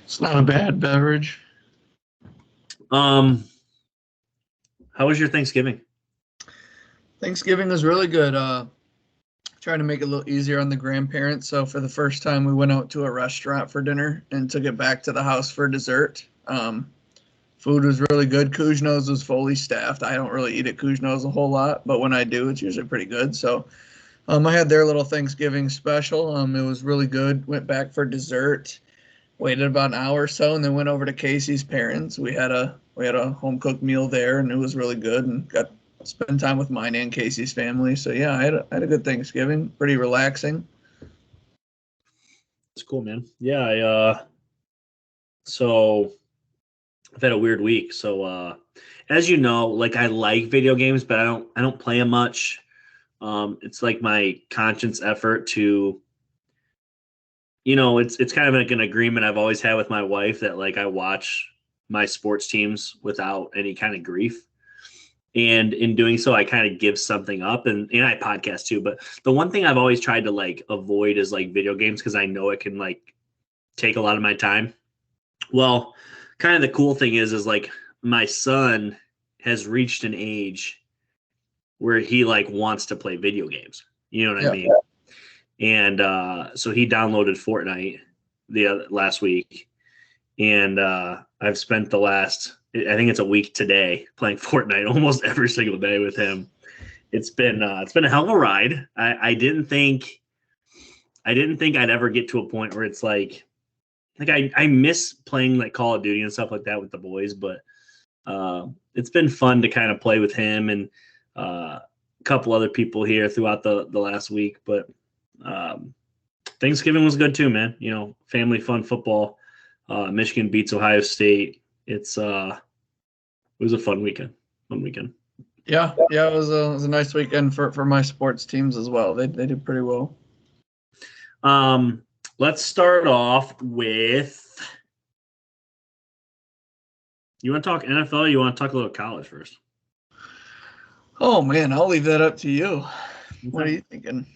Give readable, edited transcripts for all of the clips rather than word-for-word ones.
It's not a bad beverage. How was your Thanksgiving? Thanksgiving was really good. Trying to make it a little easier on the grandparents. So for the first time, we went out to a restaurant for dinner and took it back to the house for dessert. Food was really good. Kuzno's was fully staffed. I don't really eat at Kuzno's a whole lot, but when I do, it's usually pretty good. So I had their little Thanksgiving special. It was really good. Went back for dessert. Waited about an hour or so, and then went over to Casey's parents. We had a home cooked meal there, and it was really good. And got to spend time with mine and Casey's family. So yeah, I had a good Thanksgiving. Pretty relaxing. It's cool, man. Yeah, so I've had a weird week. So as you know, like I like video games, but I don't play them much. It's like my conscience effort to, it's kind of like an agreement I've always had with my wife that like I watch my sports teams without any kind of grief. And in doing so, I kind of give something up, and I podcast too. But the one thing I've always tried to like avoid is like video games because I know it can like take a lot of my time. Well, kind of the cool thing is like my son has reached an age where he like wants to play video games. You know what I mean? And so he downloaded Fortnite last week, and I've spent the last, I think it's a week today, playing Fortnite almost every single day with him. It's been a hell of a ride. I didn't think I'd ever get to a point where it's like I miss playing like Call of Duty and stuff like that with the boys, but it's been fun to kind of play with him and a couple other people here throughout the last week. But Thanksgiving was good too, man. Family fun football. Michigan beats Ohio State. It was a fun weekend. Yeah, it was a nice weekend for my sports teams as well. They did pretty well. Let's start off with. You want to talk NFL? Or you want to talk a little college first? Oh man, I'll leave that up to you. Okay. What are you thinking?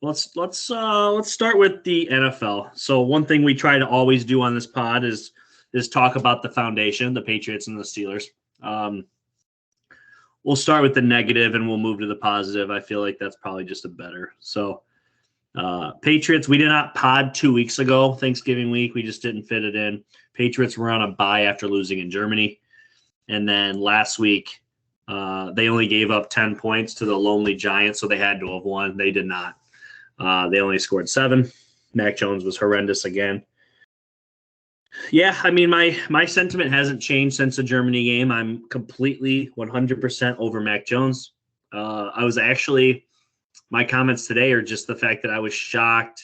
Let's start with the NFL. So one thing we try to always do on this pod is talk about the foundation, the Patriots and the Steelers. We'll start with the negative and we'll move to the positive. I feel like that's probably just a better. So Patriots, we did not pod 2 weeks ago, Thanksgiving week. We just didn't fit it in. Patriots were on a bye after losing in Germany. And then last week, they only gave up 10 points to the lonely Giants, so they had to have won. They did not. They only scored 7. Mac Jones was horrendous again. Yeah, I mean, my sentiment hasn't changed since the Germany game. I'm completely 100% over Mac Jones. I was actually, my comments today are just the fact that I was shocked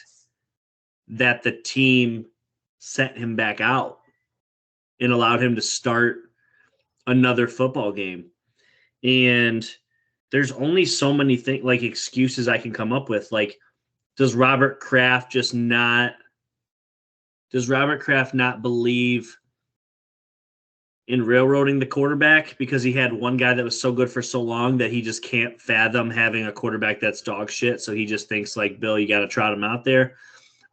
that the team sent him back out and allowed him to start another football game. And there's only so many things, like excuses I can come up with. Like, does Robert Kraft not believe in railroading the quarterback because he had one guy that was so good for so long that he just can't fathom having a quarterback that's dog shit? So he just thinks like, Bill, you got to trot him out there.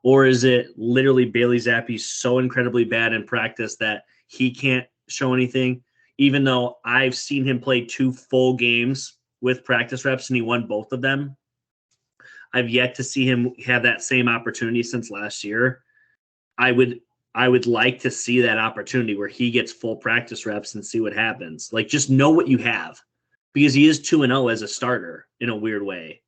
Or is it literally Bailey Zappe's so incredibly bad in practice that he can't show anything? Even though I've seen him play 2 full games with practice reps and he won both of them, I've yet to see him have that same opportunity since last year. I would like to see that opportunity where he gets full practice reps and see what happens. Like, just know what you have, because he is 2-0 as a starter in a weird way.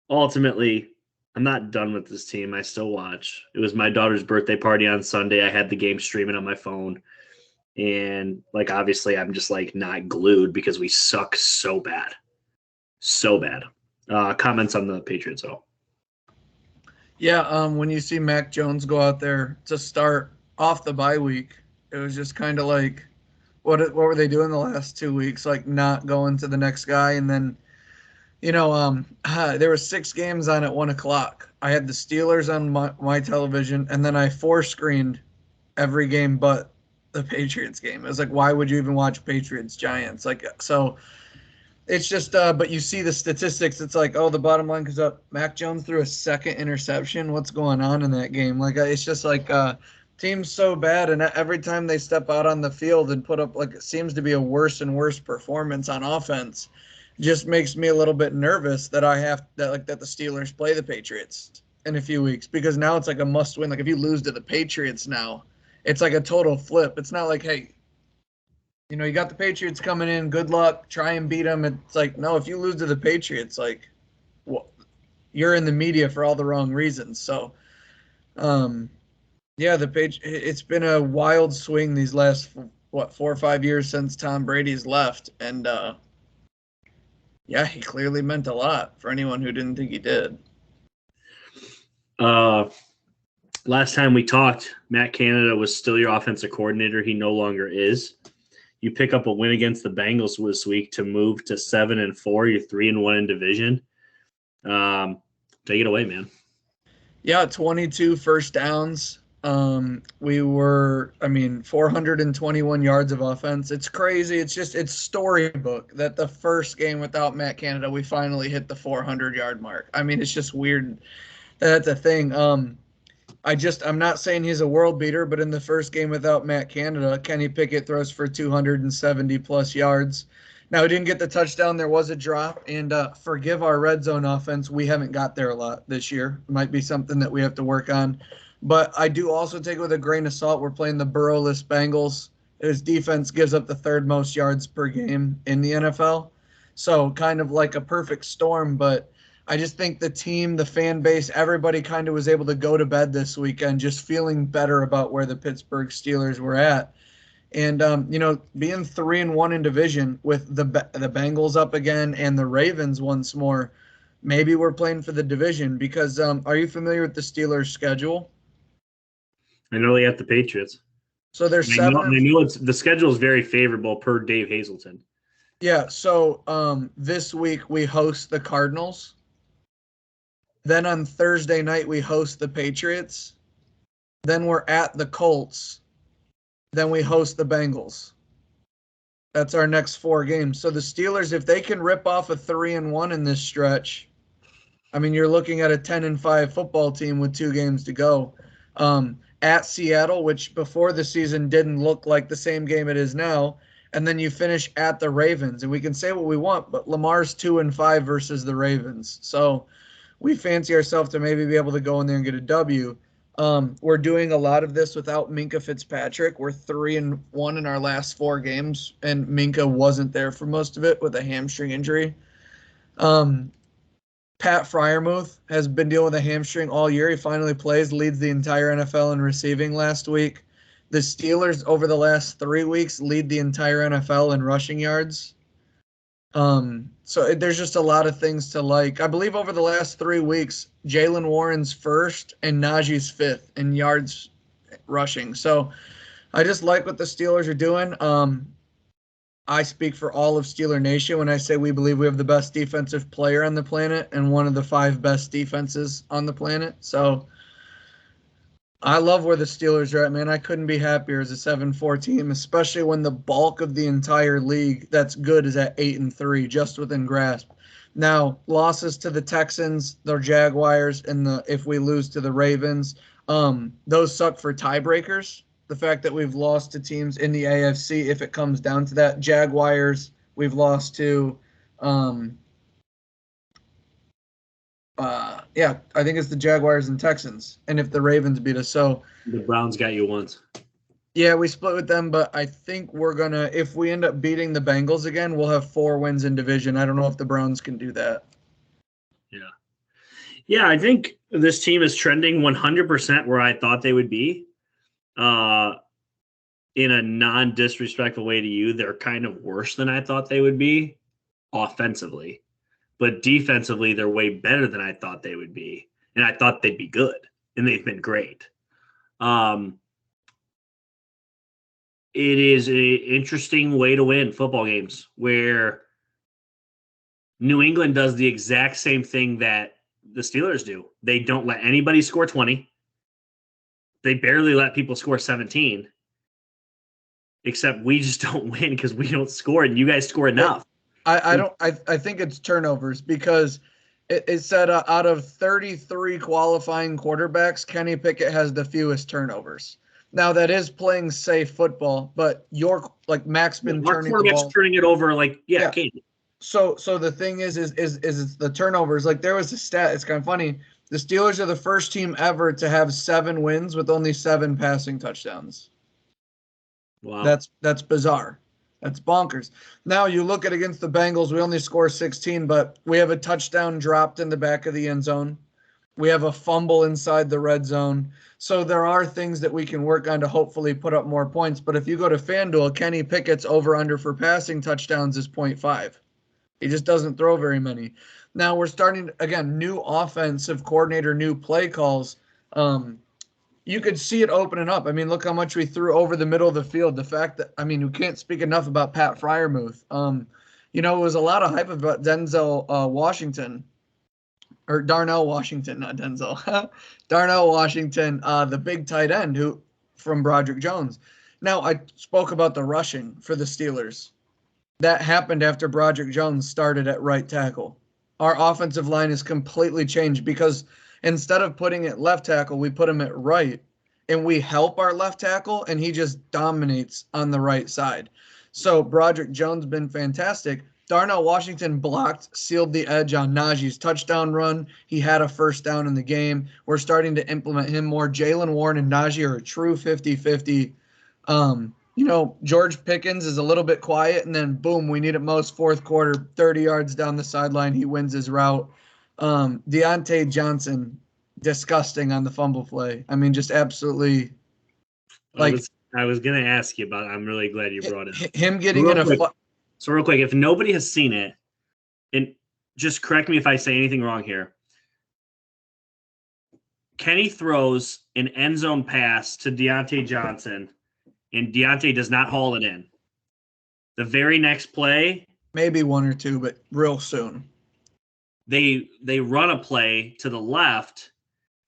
Ultimately, I'm not done with this team. I still watch. It was my daughter's birthday party on Sunday. I had the game streaming on my phone. And, like, obviously I'm just, like, not glued because we suck so bad. So bad. Comments on the Patriots, though. Yeah, when you see Mac Jones go out there to start off the bye week, it was just kind of like, what were they doing the last 2 weeks? Like, not going to the next guy. And then, there were 6 games on at 1 o'clock. I had the Steelers on my television, and then I 4-screened every game but the Patriots game. It was like, why would you even watch Patriots Giants? Like, so It's just, but you see the statistics. It's like, oh, the bottom line goes up. Mac Jones threw a second interception. What's going on in that game? Like, it's just like, team's so bad, and every time they step out on the field and put up like it seems to be a worse and worse performance on offense, just makes me a little bit nervous that that the Steelers play the Patriots in a few weeks because now it's like a must win. Like if you lose to the Patriots now, it's like a total flip. It's not like, hey, you got the Patriots coming in. Good luck. Try and beat them. It's like, no, if you lose to the Patriots, like, well, you're in the media for all the wrong reasons. So, yeah, it's been a wild swing these last, 4 or 5 years since Tom Brady's left. And, yeah, he clearly meant a lot for anyone who didn't think he did. Last time we talked, Matt Canada was still your offensive coordinator. He no longer is. You pick up a win against the Bengals this week to move to 7-4. You're 3-1 in division. Take it away, man. Yeah, 22 first downs. We were, 421 yards of offense. It's crazy. It's storybook that the first game without Matt Canada, we finally hit the 400-yard mark. It's just weird that that's a thing. I'm not saying he's a world beater, but in the first game without Matt Canada, Kenny Pickett throws for 270 plus yards. Now, he didn't get the touchdown. There was a drop, and forgive our red zone offense. We haven't got there a lot this year. It might be something that we have to work on. But I do also take it with a grain of salt. We're playing the Burrow-less Bengals. His defense gives up the third most yards per game in the NFL. So kind of like a perfect storm, but I just think the team, the fan base, everybody kind of was able to go to bed this weekend just feeling better about where the Pittsburgh Steelers were at. And, being 3-1 in division with the Bengals up again and the Ravens once more, maybe we're playing for the division because are you familiar with the Steelers' schedule? I know they have the Patriots. So they're I know the schedule is very favorable per Dave Hazelton. Yeah, so this week we host the Cardinals. Then on Thursday night we host the Patriots. Then we're at the Colts. Then we host the Bengals. That's our next 4 games. So the Steelers, if they can rip off a 3-1 in this stretch, you're looking at a 10-5 football team with 2 games to go. At Seattle, which before the season didn't look like the same game it is now, and then you finish at the Ravens. And we can say what we want, but Lamar's 2-5 versus the Ravens. So we fancy ourselves to maybe be able to go in there and get a W. We're doing a lot of this without Minkah Fitzpatrick. We're 3-1 in our last 4 games, and Minkah wasn't there for most of it with a hamstring injury. Pat Freiermuth has been dealing with a hamstring all year. He finally plays, leads the entire NFL in receiving last week. The Steelers over the last 3 weeks lead the entire NFL in rushing yards. So there's just a lot of things to like. I believe over the last 3 weeks, Jalen Warren's first and Najee's fifth in yards rushing. So I just like what the Steelers are doing. I speak for all of Steeler Nation when I say we believe we have the best defensive player on the planet and one of the 5 best defenses on the planet. So I love where the Steelers are at, man. I couldn't be happier as a 7-4 team, especially when the bulk of the entire league that's good is at 8-3, just within grasp. Now, losses to the Texans, the Jaguars, and if we lose to the Ravens, those suck for tiebreakers. The fact that we've lost to teams in the AFC, if it comes down to that, Jaguars, we've lost to. I think it's the Jaguars and Texans, and if the Ravens beat us. So the Browns got you once. Yeah, we split with them, but I think we're going to – if we end up beating the Bengals again, we'll have 4 wins in division. I don't know if the Browns can do that. Yeah. Yeah, I think this team is trending 100% where I thought they would be. In a non-disrespectful way to you, they're kind of worse than I thought they would be offensively. But defensively, they're way better than I thought they would be. And I thought they'd be good. And they've been great. It is an interesting way to win football games where New England does the exact same thing that the Steelers do. They don't let anybody score 20. They barely let people score 17. Except we just don't win because we don't score, and you guys score enough. I think it's turnovers because it said out of 33 qualifying quarterbacks, Kenny Pickett has the fewest turnovers. Now that is playing safe football, but Mac's been Our turning the quarterback's ball. turning it over Yeah. Katie. So the thing is it's the turnovers. Like there was a stat. It's kind of funny. The Steelers are the first team ever to have 7 wins with only 7 passing touchdowns. Wow. That's bizarre. That's bonkers. Now you look at against the Bengals, we only score 16, but we have a touchdown dropped in the back of the end zone. We have a fumble inside the red zone. So there are things that we can work on to hopefully put up more points. But if you go to FanDuel, Kenny Pickett's over under for passing touchdowns is 0.5. He just doesn't throw very many. Now we're starting again, new offensive coordinator, new play calls. You could see it opening up. I mean, look how much we threw over the middle of the field. The fact that, I mean, we can't speak enough about Pat Freiermuth. It was a lot of hype about Denzel Washington, or Darnell Washington, not Denzel. Darnell Washington, the big tight end from Broderick Jones. Now, I spoke about the rushing for the Steelers. That happened after Broderick Jones started at right tackle. Our offensive line is completely changed because instead of putting it left tackle, we put him at right, and we help our left tackle, and he just dominates on the right side. So Broderick Jones been fantastic. Darnell Washington blocked, sealed the edge on Najee's touchdown run. He had a first down in the game. We're starting to implement him more. Jalen Warren and Najee are a true 50-50. George Pickens is a little bit quiet, and then boom, we need it most fourth quarter, 30 yards down the sideline, he wins his route. Deontay Johnson, disgusting on the fumble play. I mean, just absolutely. I was gonna ask you about it. I'm really glad you brought it up. Him getting in a. So real quick, if nobody has seen it, and just correct me if I say anything wrong here. Kenny throws an end zone pass to Deontay Johnson, and Deontay does not haul it in. The very next play, maybe one or two, but real soon, they run a play to the left.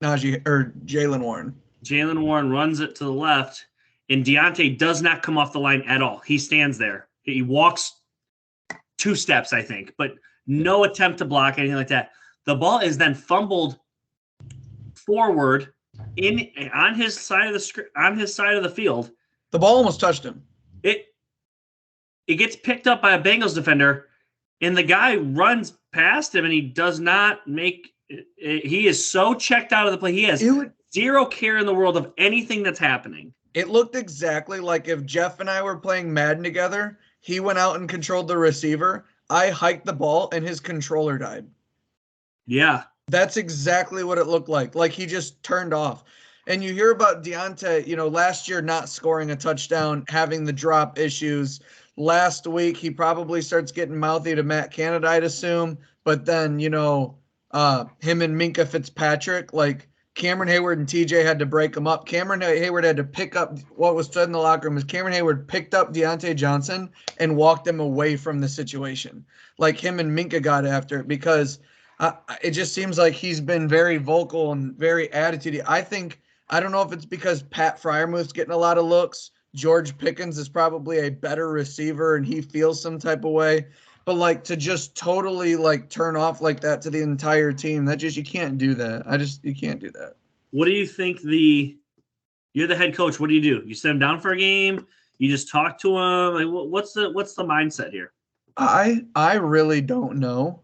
Najee or Jalen Warren. Jalen Warren runs it to the left, and Deontay does not come off the line at all. He stands there. He walks 2 steps, I think, but no attempt to block, anything like that. The ball is then fumbled forward on his side of the field. The ball almost touched him. It gets picked up by a Bengals defender, and the guy runs past him, and he does not make it. He is so checked out of the play. He has zero care in the world of anything that's happening. It looked exactly like if Jeff and I were playing Madden together, he went out and controlled the receiver. I hiked the ball, and his controller died. Yeah. That's exactly what it looked like. Like he just turned off. And you hear about Deontay, last year not scoring a touchdown, having the drop issues. Last week, he probably starts getting mouthy to Matt Canada, I'd assume. But then, him and Minka Fitzpatrick, like Cameron Hayward and TJ had to break him up. Cameron Hayward had to pick up what was said in the locker room is Cameron Hayward picked up Deontay Johnson and walked him away from the situation. Like him and Minka got after it because it just seems like he's been very vocal and very attitudey. I don't know if it's because Pat Freiermuth's getting a lot of looks. George Pickens is probably a better receiver and he feels some type of way. But like to just totally like turn off like that to the entire team, you can't do that. You can't do that. What do you think you're the head coach. What do? You sit him down for a game? You just talk to him? Like what's the mindset here? I really don't know.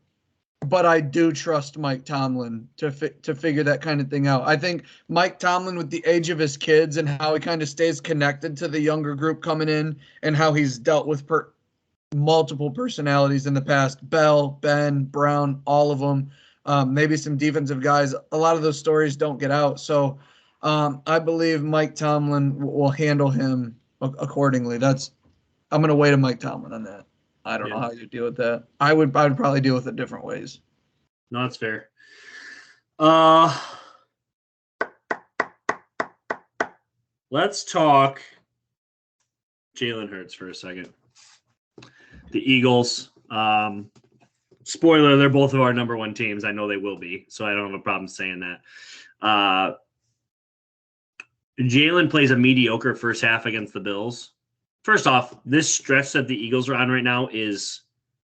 But I do trust Mike Tomlin to figure that kind of thing out. I think Mike Tomlin, with the age of his kids and how he kind of stays connected to the younger group coming in and how he's dealt with multiple personalities in the past, Bell, Ben, Brown, all of them, maybe some defensive guys. A lot of those stories don't get out. So I believe Mike Tomlin will handle him accordingly. I'm going to wait on Mike Tomlin on that. I don't know how you deal with that. I would probably deal with it different ways. No, that's fair. Let's talk Jalen Hurts for a second. The Eagles. Spoiler, they're both of our number 1 teams. I know they will be, so I don't have a problem saying that. Jalen plays a mediocre first half against the Bills. First off, this stretch that the Eagles are on right now is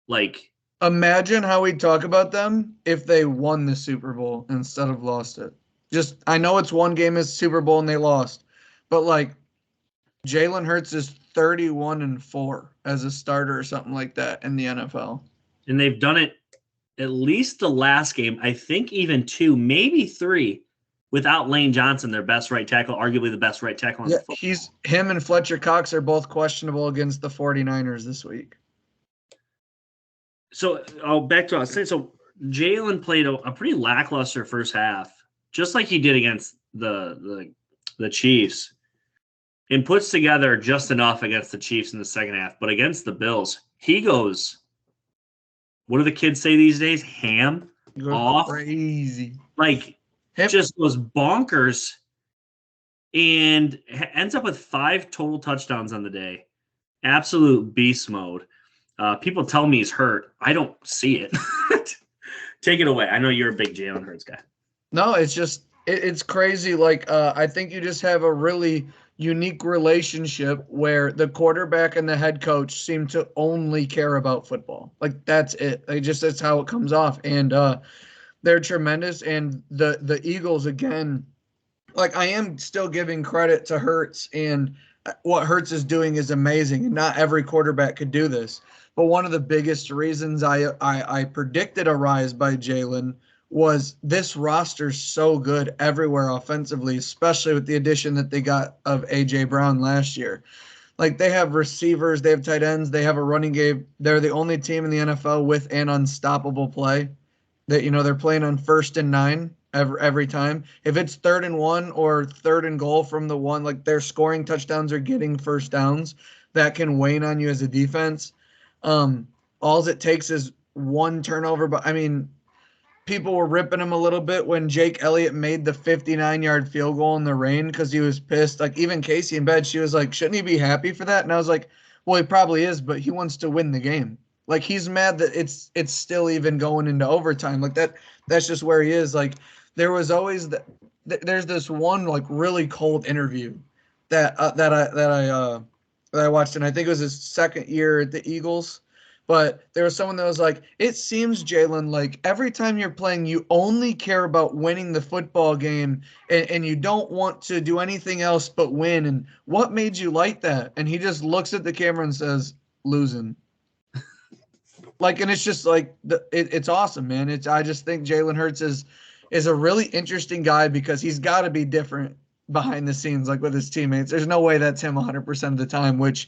Like, imagine how we'd talk about them if they won the Super Bowl instead of lost it. Just, I know it's one game is Super Bowl and they lost, but like Jalen Hurts is 31-4 as a starter or something like that in the NFL. and they've done it at least the last game, I think even 2, maybe 3, without Lane Johnson, their best right tackle, arguably the best right tackle on Yeah, the football. him and Fletcher Cox are both questionable against the 49ers this week. So, back to what I was saying. So, Jalen played a pretty lackluster first half, just like he did against the Chiefs, and puts together just enough against the Chiefs in the second half. But against the Bills, he goes, what do the kids say these days? Ham off, crazy, like just goes bonkers, and ends up with 5 total touchdowns on the day. Absolute beast mode. People tell me he's hurt. I don't see it. Take it away. I know you're a big Jalen Hurts guy. No, it's just it's crazy. Like I think you just have a really unique relationship where the quarterback and the head coach seem to only care about football. Like that's it. That's how it comes off. And they're tremendous. And the Eagles again, like I am still giving credit to Hurts, and what Hurts is doing is amazing. And not every quarterback could do this. But one of the biggest reasons I predicted a rise by Jalen was this roster's so good everywhere offensively, especially with the addition that they got of A.J. Brown last year. Like they have receivers, they have tight ends, they have a running game. They're the only team in the NFL with an unstoppable play that, they're playing on 1st and 9 every time. If it's 3rd and 1 or 3rd and goal from the 1, like they're scoring touchdowns or getting first downs that can wane on you as a defense. All it takes is one turnover. But I mean, people were ripping him a little bit when Jake Elliott made the 59-yard field goal in the rain because he was pissed. Like even Casey in bed, she was like, shouldn't he be happy for that? And I was like, well, he probably is, but he wants to win the game. Like he's mad that it's still even going into overtime. Like that's just where he is. Like there was always there's this one like really cold interview that I watched, and I think it was his second year at the Eagles. But there was someone that was like, it seems, Jalen, like every time you're playing, you only care about winning the football game and you don't want to do anything else but win. And what made you like that? And he just looks at the camera and says, losing. Like, and it's just like, it's awesome, man. I just think Jalen Hurts is a really interesting guy because he's got to be different behind the scenes, like with his teammates. There's no way that's him 100% of the time, which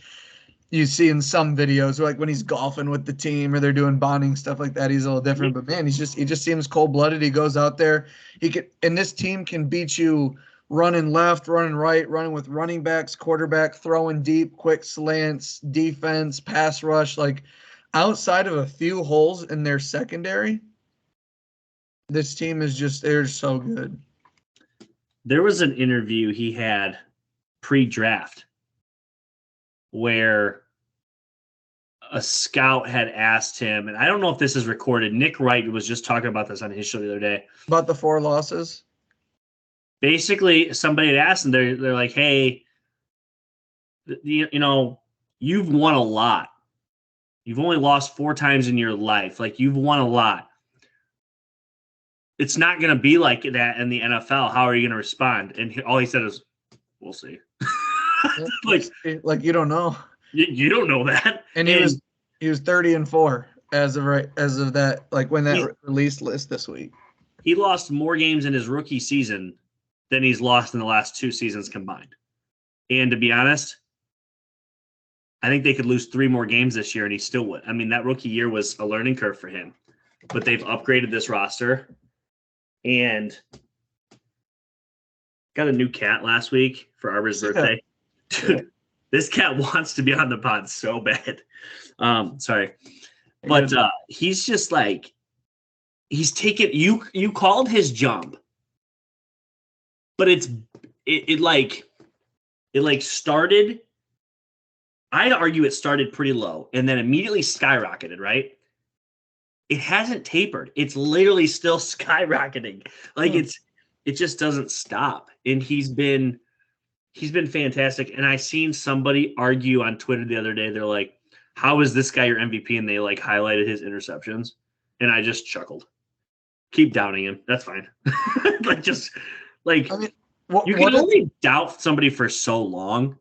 you see in some videos, like when he's golfing with the team or they're doing bonding stuff like that, he's a little different. But man, he just seems cold-blooded. He goes out there, and this team can beat you running left, running right, running with running backs, quarterback, throwing deep, quick slants, defense, pass rush. Like outside of a few holes in their secondary, this team they're so good. There was an interview he had pre-draft where a scout had asked him, and I don't know if this is recorded. Nick Wright was just talking about this on his show the other day. About the 4 losses? Basically, somebody had asked him, they're like, hey, you've won a lot. You've only lost 4 times in your life. Like, you've won a lot. It's not going to be like that in the NFL. How are you going to respond? And all he said is, we'll see. like you don't know. You don't know that. And he was 30-4 as of that, like when that release list this week. He lost more games in his rookie season than he's lost in the last 2 seasons combined. And to be honest, I think they could lose 3 more games this year and he still would. I mean, that rookie year was a learning curve for him. But they've upgraded this roster and got a new cat last week for Arbor's birthday. Dude, this cat wants to be on the pod so bad. Sorry. But he's just like, he's taken, you called his jump, but it started, I'd argue it started pretty low and then immediately skyrocketed, right? It hasn't tapered. It's literally still skyrocketing. Like it just doesn't stop. And he's been fantastic. And I seen somebody argue on Twitter the other day. They're like, how is this guy your MVP? And they like highlighted his interceptions. And I just chuckled. Keep doubting him. That's fine. I mean, you can only doubt somebody for so long.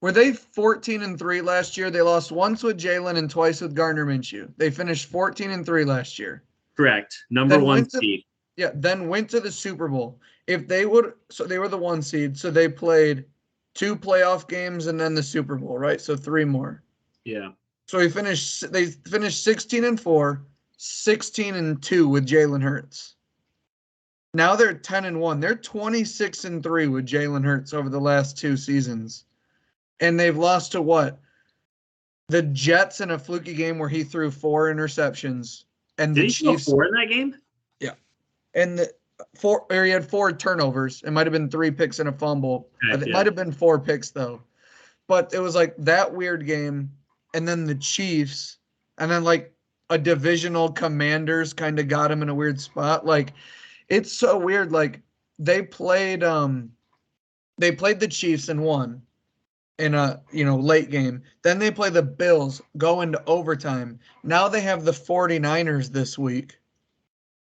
Were they 14-3 last year? They lost once with Jalen and twice with Gardner Minshew. They finished 14-3 last year. Correct. Number one seed. Yeah, then went to the Super Bowl. If they would, so they were the 1 seed, so they played 2 playoff games and then the Super Bowl, right? So 3 more. Yeah. So they finished 16-4, 16-2 with Jalen Hurts. Now they're 10-1. They're 26-3 with Jalen Hurts over the last 2 seasons. And they've lost to what? The Jets in a fluky game where he threw 4 interceptions. And Did the Chiefs throw 4 in that game? Yeah. And he had 4 turnovers. It might have been 3 picks and a fumble. It might have been 4 picks though. But it was like that weird game. And then the Chiefs, and then like a divisional Commanders kind of got him in a weird spot. Like, it's so weird. Like, they played the Chiefs and won in a late game. Then they play the Bills, go into overtime. Now they have the 49ers this week.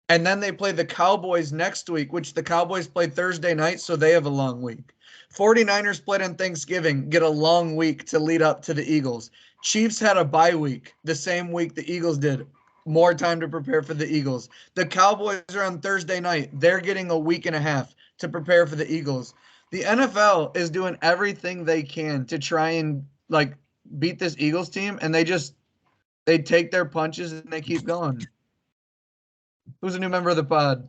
And then they play the Cowboys next week, which the Cowboys played Thursday night, so they have a long week. 49ers played on Thanksgiving, get a long week to lead up to the Eagles. Chiefs had a bye week the same week the Eagles did. More time to prepare for the Eagles. The Cowboys are on Thursday night. They're getting a week and a half to prepare for the Eagles. The NFL is doing everything they can to try and like beat this Eagles team, and they take their punches and they keep going. Who's a new member of the pod?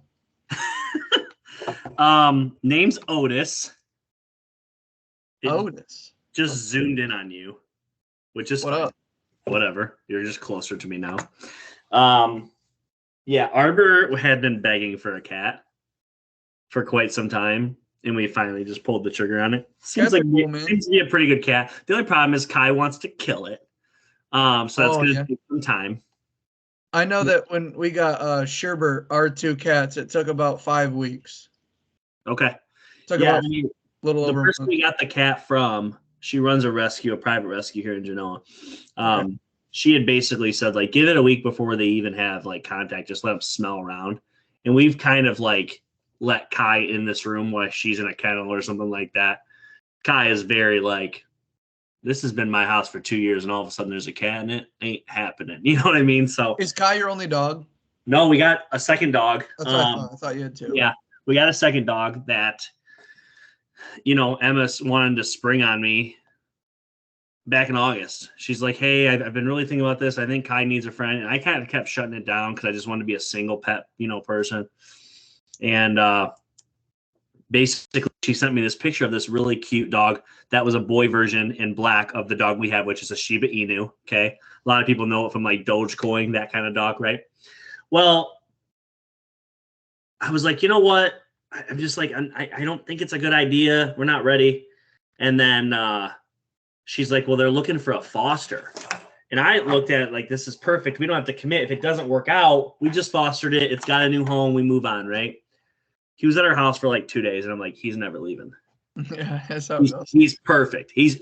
Name's Otis. Otis. Just zoomed in on you, which is what fine. Up? Whatever. You're just closer to me now. Yeah, Arbor had been begging for a cat for quite some time, and we finally just pulled the trigger on it. Seems to be a pretty good cat. The only problem is Kai wants to kill it. So that's going to take some time. I know that when we got Sherbert, our 2 cats, it took about 5 weeks. Okay. Took about little over. The person we got the cat from, she runs a private rescue here in Genoa. She had basically said, like, give it a week before they even have, like, contact. Just let them smell around. And we've kind of, like, let Kai in this room while she's in a kennel or something like that. Kai is very, like, this has been my house for 2 years, and all of a sudden there's a cat in it. Ain't happening. You know what I mean? So is Kai your only dog? No, we got a second dog. That's what I thought you had 2. Yeah, we got a second dog that, Emma wanted to spring on me back in August. She's like, hey, I've been really thinking about this. I think Kai needs a friend. And I kind of kept shutting it down because I just wanted to be a single pet, person. And basically, she sent me this picture of this really cute dog that was a boy version in black of the dog we have, which is a Shiba Inu. Okay. A lot of people know it from like Dogecoin, that kind of dog, right? Well, I was like, you know what? I'm just like, I don't think it's a good idea. We're not ready. And then she's like, well, they're looking for a foster. And I looked at it like, this is perfect. We don't have to commit. If it doesn't work out, we just fostered it. It's got a new home. We move on, right? He was at our house for like 2 days, and I'm like, he's never leaving. Yeah, that's how it goes. He's perfect. He's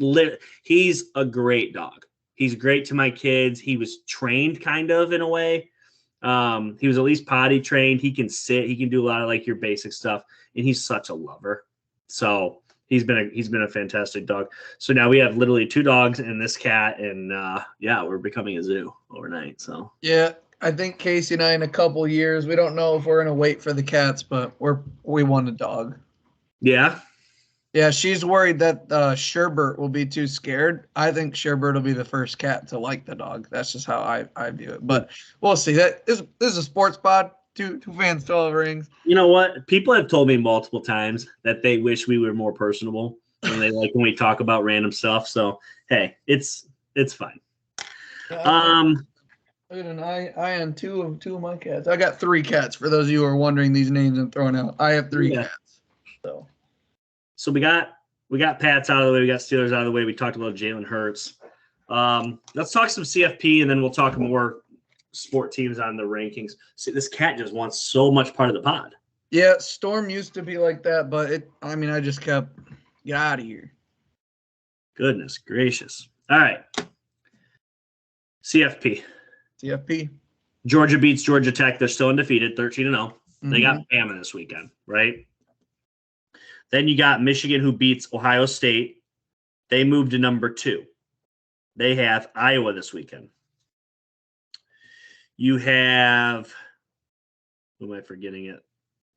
a great dog. He's great to my kids. He was trained kind of in a way. He was at least potty trained. He can sit. He can do a lot of like your basic stuff, and he's such a lover. So he's been a fantastic dog. So now we have literally 2 dogs and this cat, and we're becoming a zoo overnight. So yeah, I think Casey and I in a couple years, we don't know if we're gonna wait for the cats, but we want a dog. Yeah. Yeah, she's worried that Sherbert will be too scared. I think Sherbert will be the first cat to like the dog. That's just how I view it. But we'll see. This is a sports pod. Two fans, 12 rings. You know what? People have told me multiple times that they wish we were more personable and they like when we talk about random stuff. So hey, it's fine. Yeah, I own two of my cats. I got 3 cats. For those of you who are wondering these names I'm throwing out, I have 3 cats. So we got Pats out of the way. We got Steelers out of the way. We talked about Jalen Hurts. Let's talk some CFP, and then we'll talk more sport teams on the rankings. See, this cat just wants so much part of the pod. Yeah, Storm used to be like that, but I just kept, get out of here. Goodness gracious. All right. CFP. CFP. Georgia beats Georgia Tech. They're still undefeated, 13-0. They got Bama this weekend, right? Then you got Michigan, who beats Ohio State. They moved to number 2. They have Iowa this weekend. You have, who am I forgetting it?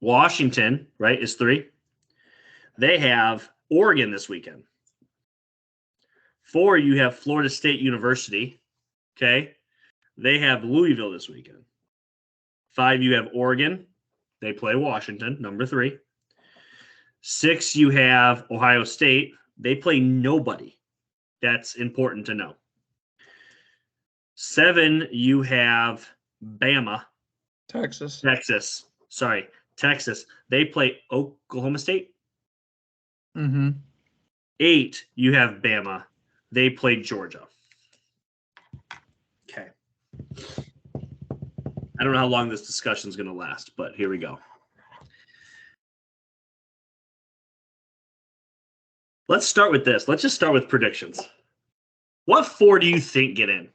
Washington, right, is 3. They have Oregon this weekend. 4, you have Florida State University. Okay. They have Louisville this weekend. 5, you have Oregon. They play Washington, number 3. 6, you have Ohio State. They play nobody. That's important to know. 7, you have Bama. Texas. Texas. They play Oklahoma State. 8, you have Bama. They play Georgia. Okay. I don't know how long this discussion is going to last, but here we go. Let's start with this. Let's just start with predictions. What 4 do you think get in?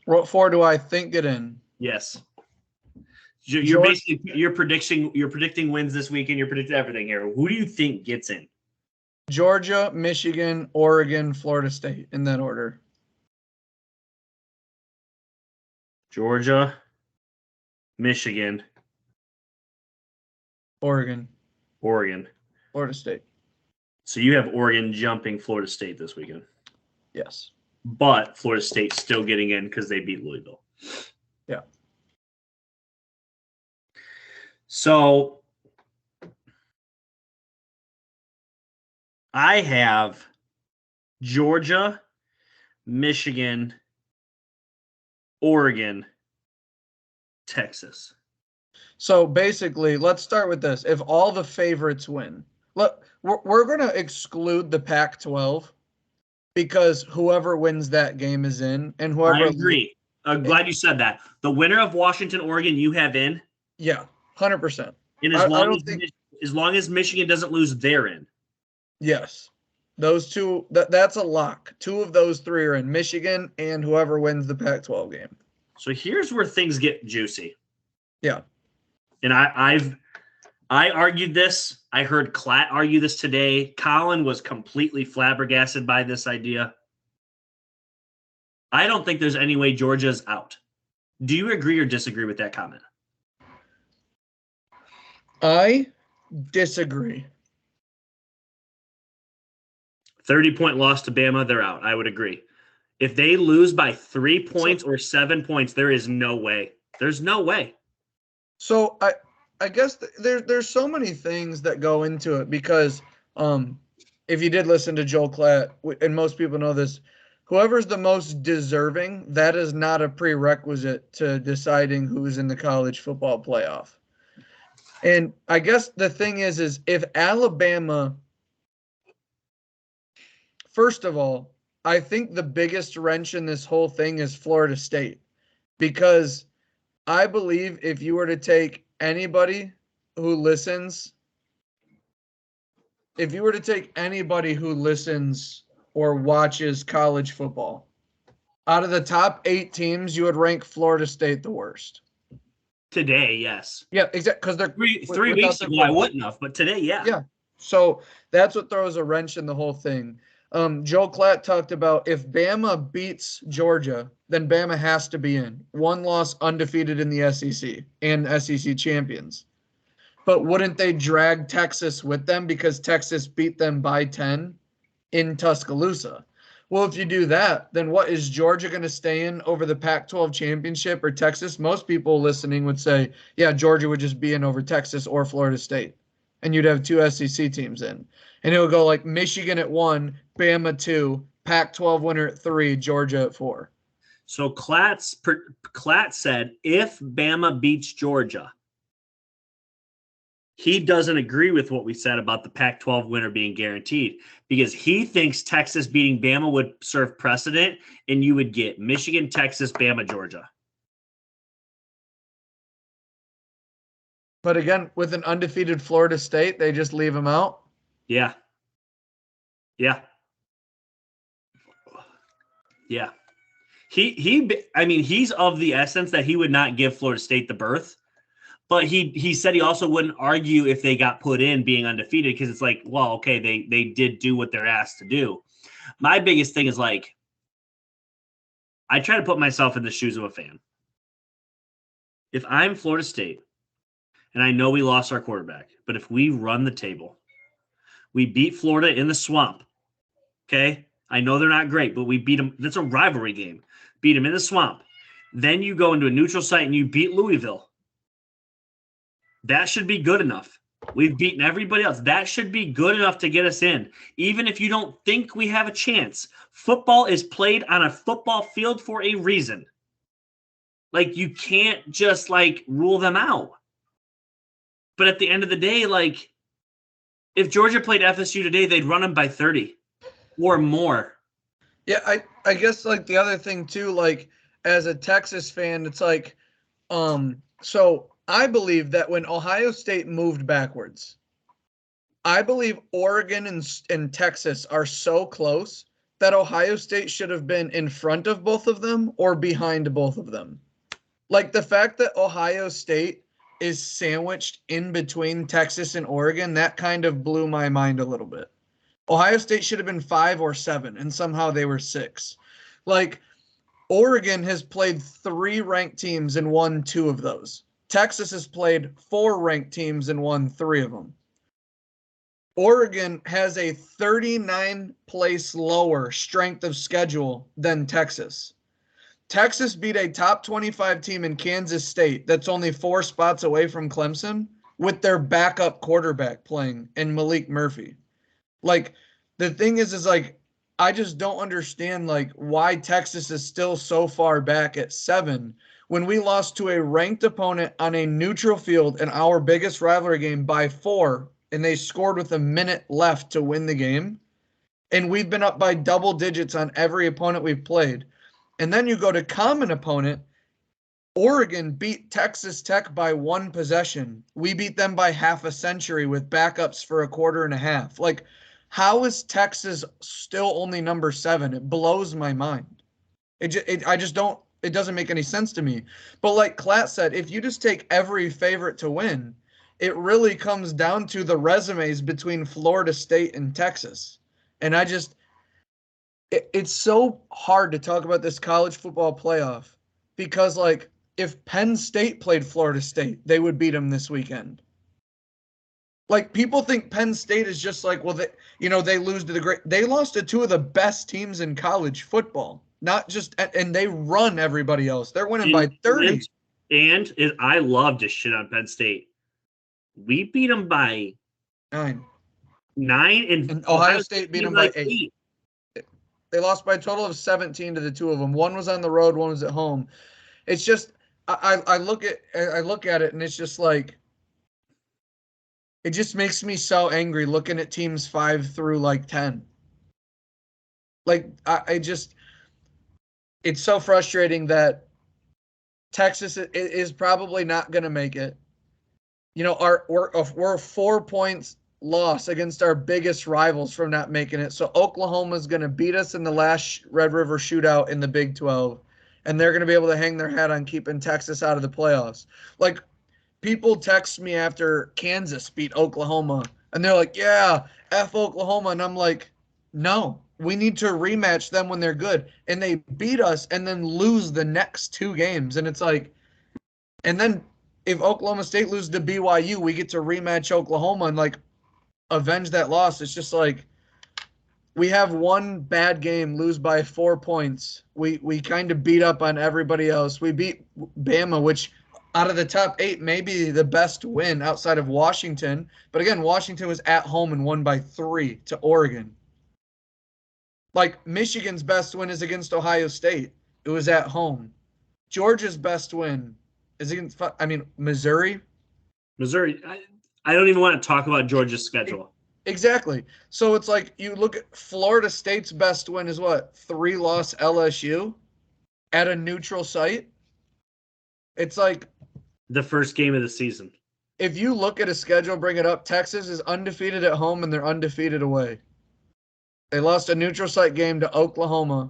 What 4 do I think get in? Yes. You're basically you're predicting wins this weekend. You're predicting everything here. Who do you think gets in? Georgia, Michigan, Oregon, Florida State, in that order. Georgia, Michigan, Oregon, Florida State. So you have Oregon jumping Florida State this weekend. Yes. But Florida State's still getting in because they beat Louisville. Yeah. So I have Georgia, Michigan, Oregon, Texas. So basically, let's start with this. If all the favorites win, look, we're going to exclude the Pac-12 because whoever wins that game is in, and whoever. I agree. I'm glad you said that. The winner of Washington, Oregon, you have in. Yeah, 100%. And as long as Michigan doesn't lose, they're in. Yes. Those two, that's a lock. 2 of those 3 are in, Michigan and whoever wins the Pac-12 game. So here's where things get juicy. Yeah. And I argued this. I heard Klatt argue this today. Colin was completely flabbergasted by this idea. I don't think there's any way Georgia's out. Do you agree or disagree with that comment? I disagree. 30-point loss to Bama, they're out. I would agree. If they lose by 3 points or 7 points, there is no way. There's no way. So I guess there's so many things that go into it because if you did listen to Joel Klatt, and most people know this, whoever's the most deserving, that is not a prerequisite to deciding who's in the college football playoff. And I guess the thing is if Alabama, first of all, I think the biggest wrench in this whole thing is Florida State, because I believe if you were to take anybody who listens or watches college football, out of the top 8 teams, you would rank Florida State the worst. Today, yes. Yeah, exactly. Because they're 3 weeks ago, I wouldn't have, but today, yeah. Yeah. So that's what throws a wrench in the whole thing. Joe Klatt talked about if Bama beats Georgia, then Bama has to be in. 1 loss, undefeated in the SEC and SEC champions. But wouldn't they drag Texas with them because Texas beat them by 10 in Tuscaloosa? Well, if you do that, then what, is Georgia going to stay in over the Pac-12 championship or Texas? Most people listening would say, yeah, Georgia would just be in over Texas or Florida State. And you'd have 2 SEC teams in. And it would go like Michigan at 1, Bama 2, Pac-12 winner at 3, Georgia at 4. So Klatt said if Bama beats Georgia, he doesn't agree with what we said about the Pac-12 winner being guaranteed because he thinks Texas beating Bama would serve precedent and you would get Michigan, Texas, Bama, Georgia. But again, with an undefeated Florida State, they just leave them out? Yeah. Yeah. Yeah. I mean, he's of the essence that he would not give Florida State the berth, but he said he also wouldn't argue if they got put in being undefeated because it's like, well, okay, they did do what they're asked to do. My biggest thing is like, I try to put myself in the shoes of a fan. If I'm Florida State, and I know we lost our quarterback, but if we run the table, we beat Florida in the swamp, okay? I know they're not great, but we beat them. That's a rivalry game. Beat them in the swamp. Then you go into a neutral site and you beat Louisville. That should be good enough. We've beaten everybody else. That should be good enough to get us in. Even if you don't think we have a chance, football is played on a football field for a reason. Like, you can't just, like, rule them out. But at the end of the day, like, if Georgia played FSU today, they'd run them by 30 or more. Yeah, I guess, like, the other thing, too, like, as a Texas fan, it's like, so I believe that when Ohio State moved backwards, I believe Oregon and Texas are so close that Ohio State should have been in front of both of them or behind both of them. Like, the fact that Ohio State is sandwiched in between Texas and Oregon, that kind of blew my mind a little bit. Ohio State should have been 5 or 7, and somehow they were 6. Like, Oregon has played 3 ranked teams and won 2 of those. Texas has played 4 ranked teams and won 3 of them. Oregon has a 39 place lower strength of schedule than Texas. Texas beat a top 25 team in Kansas State that's only 4 spots away from Clemson with their backup quarterback playing in Malik Murphy. Like, the thing is like, I just don't understand, like, why Texas is still so far back at 7 when we lost to a ranked opponent on a neutral field in our biggest rivalry game by 4, and they scored with a minute left to win the game. And we've been up by double digits on every opponent we've played. And then you go to common opponent. Oregon beat Texas Tech by 1 possession. We beat them by half a century with backups for a quarter and a half. Like, how is Texas still only number 7? It blows my mind. It doesn't make any sense to me. But like Klatt said, if you just take every favorite to win, it really comes down to the resumes between Florida State and Texas. And it's so hard to talk about this college football playoff because, like, if Penn State played Florida State, they would beat them this weekend. Like, people think Penn State is just like, well, they lose to they lost to 2 of the best teams in college football, and they run everybody else. They're winning by 30. And I love to shit on Penn State. We beat them by 9. 9, and Ohio State beat them by 8. They lost by a total of 17 to the 2 of them. 1 was on the road, 1 was at home. It's just, I look at it and it's just like, it just makes me so angry looking at teams 5 through like 10. Like, it's so frustrating that Texas is probably not going to make it. You know, we're 4 points loss against our biggest rivals from not making it. So Oklahoma's going to beat us in the last Red River shootout in the Big 12, and they're going to be able to hang their hat on keeping Texas out of the playoffs. Like, people text me after Kansas beat Oklahoma, and they're like, yeah, F Oklahoma. And I'm like, no, we need to rematch them when they're good. And they beat us and then lose the next 2 games. And it's like, and then if Oklahoma State loses to BYU, we get to rematch Oklahoma and, like, avenge that loss. It's just like, we have 1 bad game, lose by 4 points. We kind of beat up on everybody else. We beat Bama, which out of the top 8 may be the best win outside of Washington. But again, Washington was at home and won by 3 to Oregon. Like, Michigan's best win is against Ohio State. It was at home. Georgia's best win is against, Missouri. I don't even want to talk about Georgia's schedule. Exactly. So it's like, you look at Florida State's best win is what? 3-loss LSU at a neutral site. It's like the first game of the season. If you look at a schedule, bring it up, Texas is undefeated at home and they're undefeated away. They lost a neutral site game to Oklahoma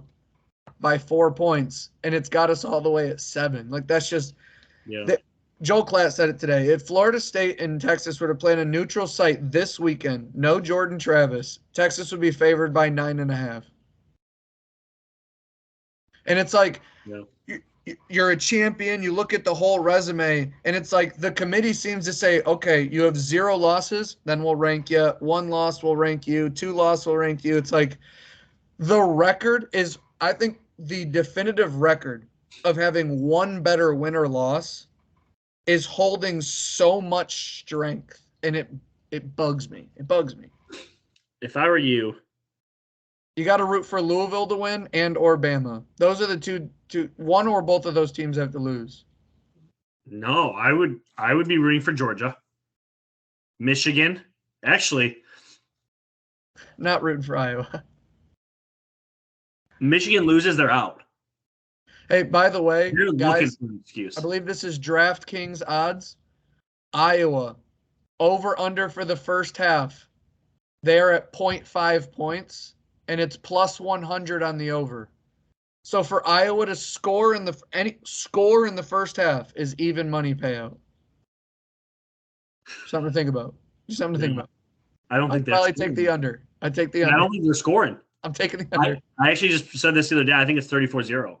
by 4 points, and it's got us all the way at 7. Like, that's just Yeah. Joel Klatt said it today. If Florida State and Texas were to play in a neutral site this weekend, no Jordan Travis, Texas would be favored by 9.5. And it's like, Yeah. you're a champion. You look at the whole resume, and it's like the committee seems to say, okay, you have 0 losses, then we'll rank you. 1 loss will rank you. 2 loss will rank you. It's like the record is, I think, the definitive record of having one better win or loss is holding so much strength, and it bugs me. It bugs me. If I were you got to root for Louisville to win and or Bama. Those are the two. One or both of those teams have to lose. No, I would be rooting for Georgia. Michigan. Actually, not rooting for Iowa. Michigan loses, they're out. Hey, by the way, You're guys, looking for an excuse. I believe this is DraftKings odds. Iowa, over under for the first half. They're at 0.5 points, and it's plus 100 on the over. So for Iowa to score in the first half is even money payout. Something to think about. Just something to think about. I don't think I'd probably take the under. I'd take the under. I don't think they're scoring. I'm taking the under. I actually just said this the other day. I think it's 34-0.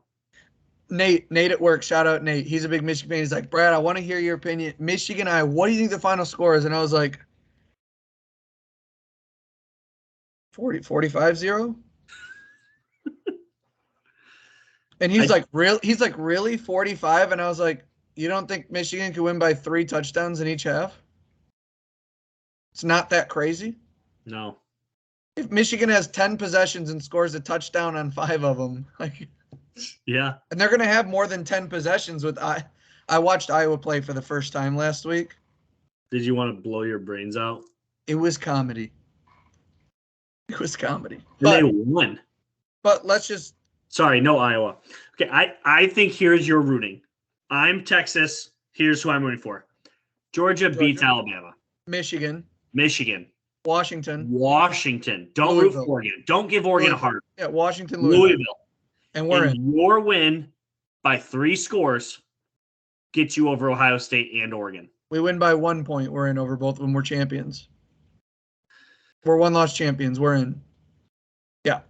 Nate at work, shout out Nate. He's a big Michigan fan. He's like, Brad, I want to hear your opinion. Michigan, what do you think the final score is? And I was like, 45-0? And he's like, really? 45? And I was like, you don't think Michigan could win by 3 touchdowns in each half? It's not that crazy? No. If Michigan has 10 possessions and scores a touchdown on 5 of them, like, yeah. And they're going to have more than 10 possessions with I watched Iowa play for the first time last week. Did you want to blow your brains out? It was comedy. It was comedy. They won. But let's just. Sorry, no Iowa. Okay, I think here's your rooting. I'm Texas. Here's who I'm rooting for. Georgia beats Alabama. Michigan. Washington. Don't Louisville. root for Oregon. Don't give Oregon a heart. Yeah, Washington, Louisville. And we're in. Your win by 3 scores gets you over Ohio State and Oregon. We win by 1 point. We're in over both of them. We're champions. We're 1-loss champions. We're in. Yeah.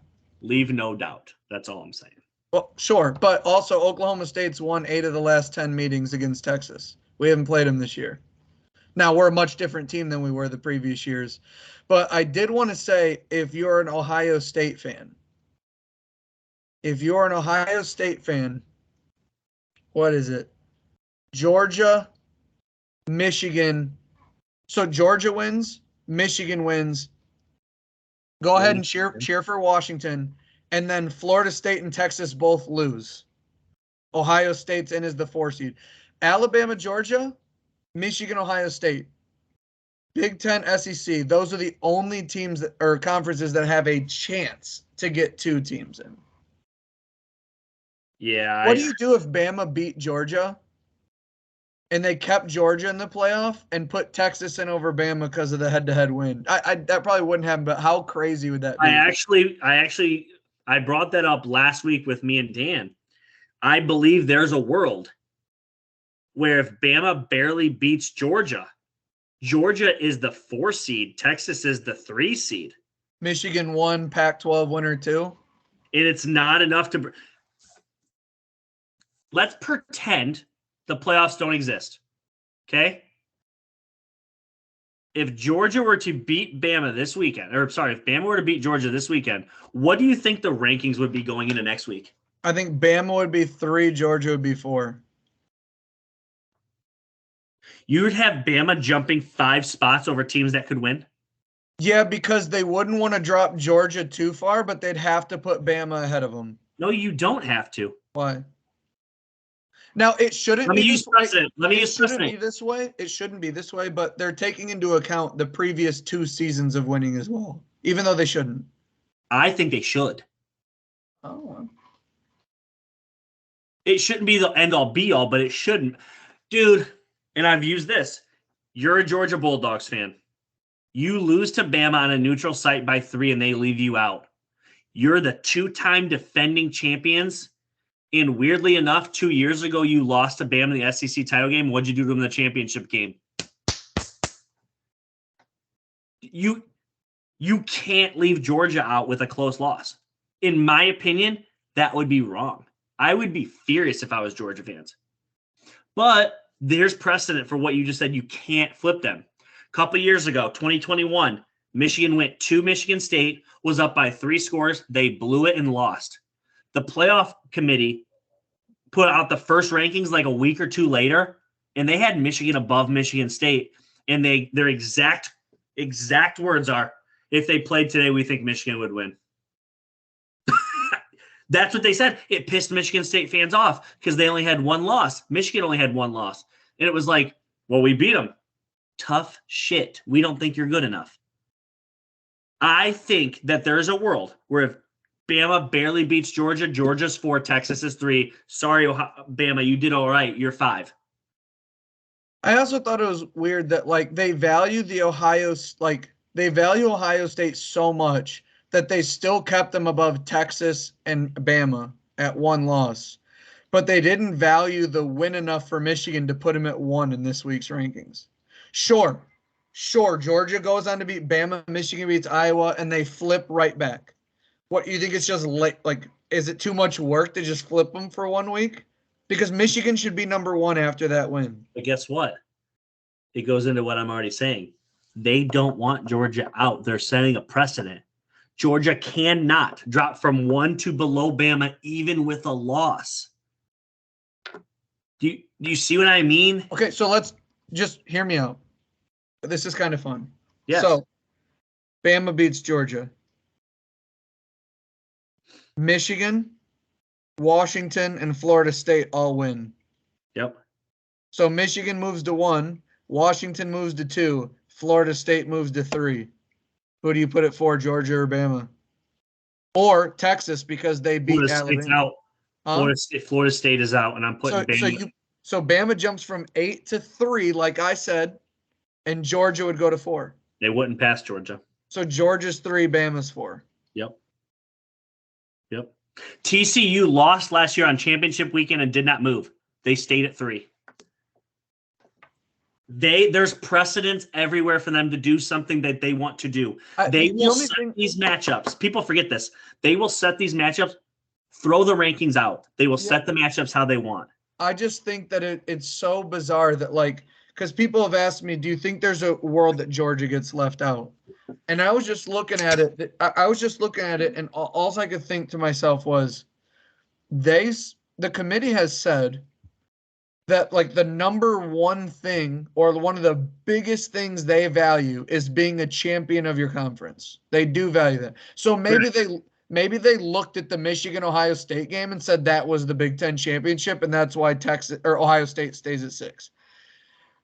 Leave no doubt. That's all I'm saying. Well, sure. But also, Oklahoma State's won 8 of the last 10 meetings against Texas. We haven't played them this year. Now, we're a much different team than we were the previous years. But I did want to say, if you're an Ohio State fan, what is it? Georgia, Michigan. So Georgia wins, Michigan wins. Go ahead and cheer for Washington. And then Florida State and Texas both lose. Ohio State's in as the 4 seed. Alabama, Georgia, Michigan, Ohio State. Big Ten, SEC. Those are the only teams or conferences that have a chance to get 2 teams in. Yeah. What do you do if Bama beat Georgia and they kept Georgia in the playoff and put Texas in over Bama because of the head-to-head win? That probably wouldn't happen, but how crazy would that be? I brought that up last week with me and Dan. I believe there's a world where if Bama barely beats Georgia is the 4 seed, Texas is the 3 seed. Michigan 1, Pac-12 winner 2. And it's not enough to. Let's pretend the playoffs don't exist. Okay? If Georgia were to beat Bama this weekend, if Bama were to beat Georgia this weekend, what do you think the rankings would be going into next week? I think Bama would be 3, Georgia would be 4. You would have Bama jumping 5 spots over teams that could win? Yeah, because they wouldn't want to drop Georgia too far, but they'd have to put Bama ahead of them. No, you don't have to. Why? Now, it shouldn't be this way. It shouldn't be this way, but they're taking into account the previous 2 seasons of winning as well, even though they shouldn't. I think they should. Oh. It shouldn't be the end-all, be-all, but it shouldn't. Dude, and I've used this. You're a Georgia Bulldogs fan. You lose to Bama on a neutral site by 3 and they leave you out. You're the two-time defending champions. And weirdly enough, 2 years ago, you lost to Bama in the SEC title game. What'd you do to them in the championship game? You can't leave Georgia out with a close loss. In my opinion, that would be wrong. I would be furious if I was Georgia fans. But there's precedent for what you just said. You can't flip them. A couple years ago, 2021, Michigan went to Michigan State, was up by 3 scores. They blew it and lost. The playoff committee put out the first rankings like a week or 2 later, and they had Michigan above Michigan State. And their exact words are, if they played today, we think Michigan would win. That's what they said. It pissed Michigan State fans off because they only had 1 loss. Michigan only had 1 loss. And it was like, well, we beat them. Tough shit. We don't think you're good enough. I think that there's a world where if Bama barely beats Georgia, Georgia's 4, Texas is 3. Sorry, Bama, you did all right. You're 5. I also thought it was weird that like they value Ohio State so much that they still kept them above Texas and Bama at 1 loss. But they didn't value the win enough for Michigan to put them at 1 in this week's rankings. Sure, Georgia goes on to beat Bama, Michigan beats Iowa, and they flip right back. What, you think it's just like is it too much work to just flip them for 1 week? Because Michigan should be number 1 after that win. But guess what? It goes into what I'm already saying. They don't want Georgia out. They're setting a precedent. Georgia cannot drop from 1 to below Bama even with a loss. Do you see what I mean? Okay, so let's just hear me out. This is kind of fun. Yes. So, Bama beats Georgia. Michigan, Washington, and Florida State all win. Yep. So Michigan moves to 1, Washington moves to 2, Florida State moves to 3. Who do you put it for, Georgia or Bama? Or Texas because they beat Florida Alabama. State's out. Florida State is out, and I'm putting Bama. So Bama jumps from 8 to 3, like I said, and Georgia would go to 4. They wouldn't pass Georgia. So Georgia's 3, Bama's 4. Yep. TCU lost last year on championship weekend and did not move. They stayed at 3. There's precedence everywhere for them to do something that they want to do. They will set these matchups. People forget this. They will set these matchups, throw the rankings out. They will set the matchups how they want. I just think that it's so bizarre that, like, because people have asked me, do you think there's a world that Georgia gets left out? And I was just looking at it. And all I could think to myself was, the committee has said that like the number 1 thing or one of the biggest things they value is being a champion of your conference. They do value that. So maybe they looked at the Michigan-Ohio State game and said that was the Big Ten championship, and that's why Texas or Ohio State stays at 6.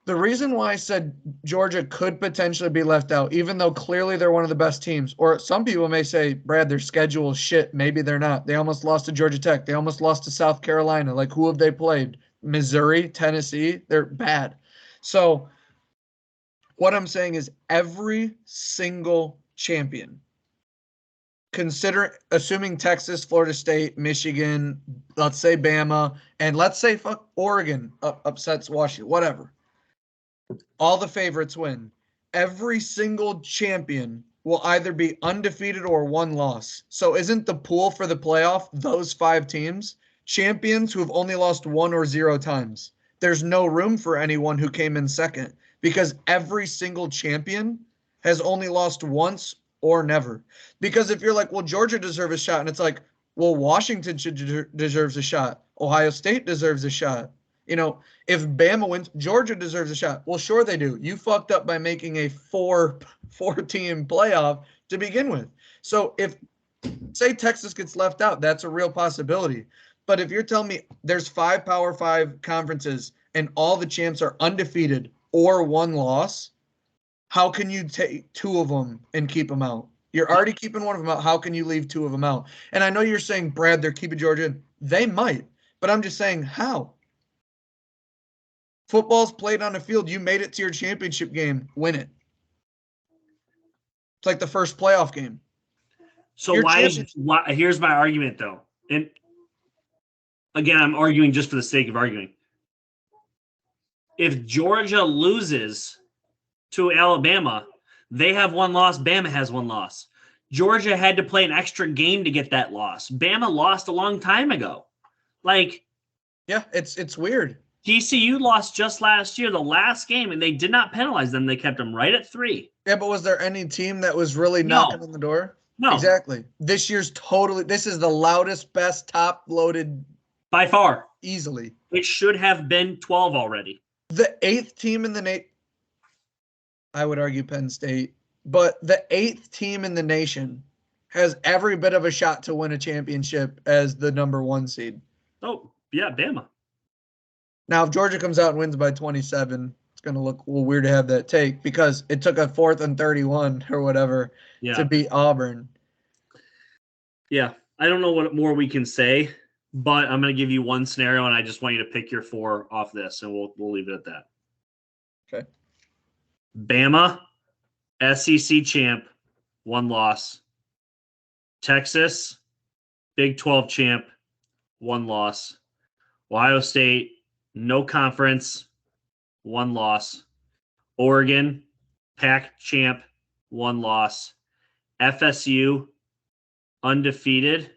The reason why I said Georgia could potentially be left out, even though clearly they're one of the best teams, or some people may say, Brad, their schedule is shit. Maybe they're not. They almost lost to Georgia Tech. They almost lost to South Carolina. Like, who have they played? Missouri, Tennessee? They're bad. So what I'm saying is every single champion, assuming Texas, Florida State, Michigan, let's say Bama, and let's say Oregon upsets Washington, whatever. All the favorites win. Every single champion will either be undefeated or 1 loss. So isn't the pool for the playoff those 5 teams? Champions who have only lost 1 or 0 times. There's no room for anyone who came in second because every single champion has only lost once or never. Because if you're like, well, Georgia deserves a shot, and it's like, well, Washington deserves a shot. Ohio State deserves a shot. You know, if Bama wins, Georgia deserves a shot. Well, sure they do. You fucked up by making a 4-team playoff to begin with. So if, say, Texas gets left out, that's a real possibility. But if you're telling me there's 5 Power 5 conferences and all the champs are undefeated or 1 loss, how can you take 2 of them and keep them out? You're already keeping 1 of them out. How can you leave 2 of them out? And I know you're saying, Brad, they're keeping Georgia. They might. But I'm just saying, how? Football's played on a field. You made it to your championship game. Win it. It's like the first playoff game. So why? Here's my argument, though. And again, I'm arguing just for the sake of arguing. If Georgia loses to Alabama, they have one loss. Bama has one loss. Georgia had to play an extra game to get that loss. Bama lost a long time ago. Yeah, it's weird. TCU lost just last year, the last game, and they did not penalize them. They kept them right at 3. Yeah, but was there any team that was really knocking on the door? No. Exactly. This year's this is the loudest, best, top-loaded. By far. Easily. It should have been 12 already. The 8th team in the nation, I would argue Penn State, but the 8th team in the nation has every bit of a shot to win a championship as the number 1 seed. Oh, yeah, Bama. Now, if Georgia comes out and wins by 27, it's going to look a little weird to have that take because it took a 4th and 31 or whatever to beat Auburn. Yeah, I don't know what more we can say, but I'm going to give you one scenario, and I just want you to pick your 4 off this, and we'll leave it at that. Okay. Bama, SEC champ, 1 loss. Texas, Big 12 champ, 1 loss. Ohio State, no conference, 1 loss. Oregon, Pac champ, 1 loss. FSU, undefeated,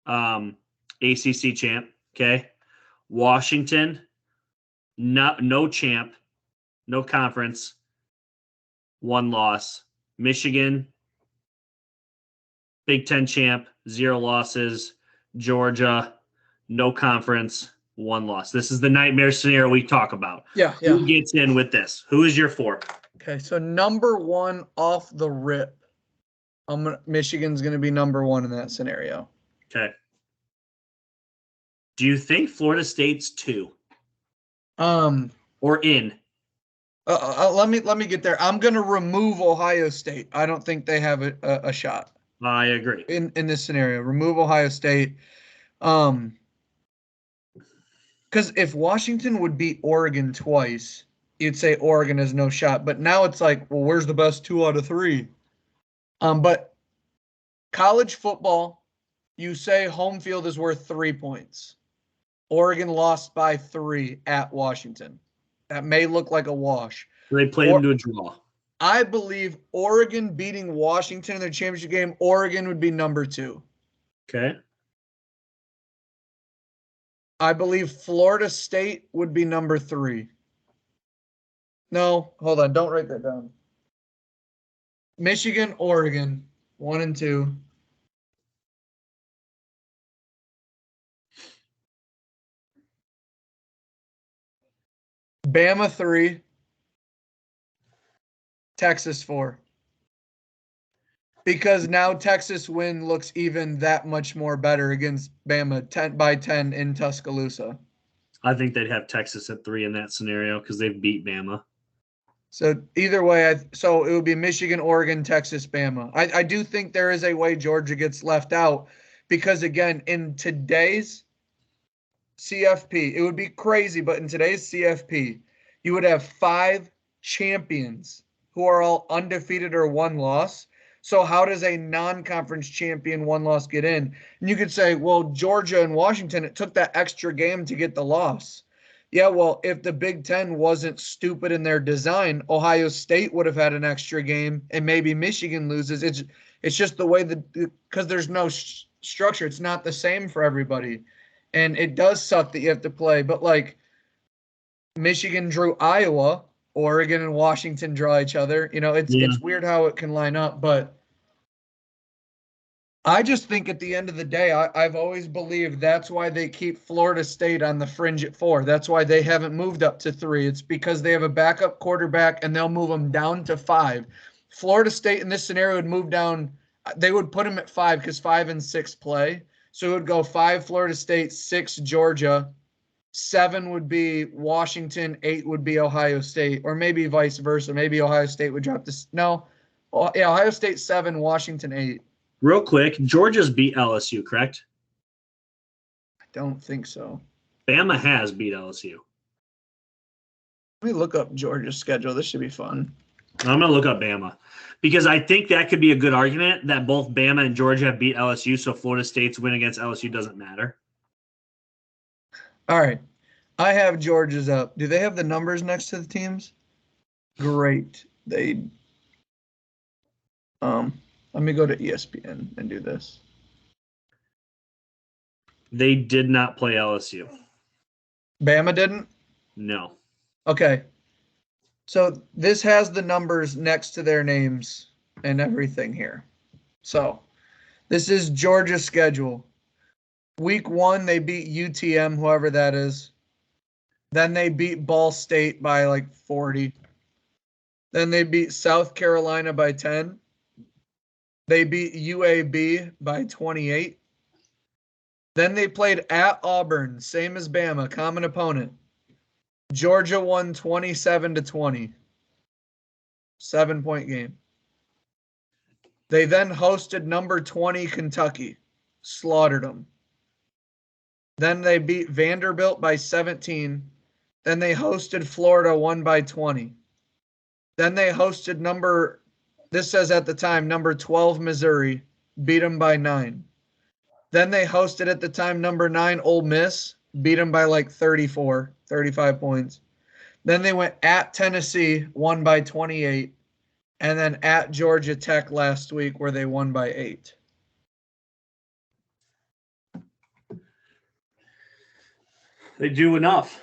ACC champ. Okay. Washington, no champ, no conference, 1 loss. Michigan, Big 10 champ, 0 losses. Georgia, no conference, 1 loss. This is the nightmare scenario we talk about. Yeah. Who gets in with this? Who is your 4? Okay, so number 1 off the rip, Michigan's going to be number 1 in that scenario. Okay. Do you think Florida State's 2? Or in? Let me get there. I'm going to remove Ohio State. I don't think they have a shot. I agree. In this scenario, remove Ohio State. Because if Washington would beat Oregon twice, you'd say Oregon has no shot. But now it's like, well, where's the best 2 out of 3? But college football, you say home field is worth 3 points. Oregon lost by 3 at Washington. That may look like a wash. They played into a draw. I believe Oregon beating Washington in their championship game, Oregon would be number 2. Okay. I believe Florida State would be number 3. No, hold on. Don't write that down. Michigan, Oregon, 1 and 2. Bama 3. Texas 4. Because now Texas win looks even that much more better against Bama 10-10 in Tuscaloosa. I think they'd have Texas at 3 in that scenario because they've beat Bama. So either way, so it would be Michigan, Oregon, Texas, Bama. I do think there is a way Georgia gets left out because, again, in today's CFP, it would be crazy, but in today's CFP, you would have 5 champions who are all undefeated or 1 loss. So how does a non-conference champion 1 loss get in? And you could say, well, Georgia and Washington, it took that extra game to get the loss. Yeah, well, if the Big Ten wasn't stupid in their design, Ohio State would have had an extra game, and maybe Michigan loses. It's just the way because there's no structure. It's not the same for everybody, and it does suck that you have to play. But like Michigan drew Iowa, Oregon and Washington draw each other. It's weird how it can line up, but I just think at the end of the day, I've always believed that's why they keep Florida State on the fringe at 4. That's why they haven't moved up to 3. It's because they have a backup quarterback and they'll move them down to 5. Florida State in this scenario would move down. They would put them at 5 because 5 and 6 play. So it would go 5 Florida State, 6 Georgia, 7 would be Washington, 8 would be Ohio State, or maybe vice versa. Maybe Ohio State would drop this. No. Yeah, Ohio State 7, Washington 8. Real quick, Georgia's beat LSU, correct? I don't think so. Bama has beat LSU. Let me look up Georgia's schedule. This should be fun. I'm going to look up Bama because I think that could be a good argument that both Bama and Georgia have beat LSU, so Florida State's win against LSU doesn't matter. All right. I have Georgia's up. Do they have the numbers next to the teams? Great. Let me go to ESPN and do this. They did not play LSU. Bama didn't? No. Okay. So this has the numbers next to their names and everything here. So this is Georgia's schedule. Week 1, they beat UTM, whoever that is. Then they beat Ball State by like 40. Then they beat South Carolina by 10. They beat UAB by 28. Then they played at Auburn, same as Bama, common opponent. Georgia won 27-20. 7-point game. They then hosted number 20 Kentucky, slaughtered them. Then they beat Vanderbilt by 17. Then they hosted Florida, won by 20. Then they hosted this says at the time, number 12 Missouri, beat them by 9. Then they hosted at the time number 9 Ole Miss, beat them by like 34, 35 points. Then they went at Tennessee, won by 28. And then at Georgia Tech last week where they won by 8. They do enough.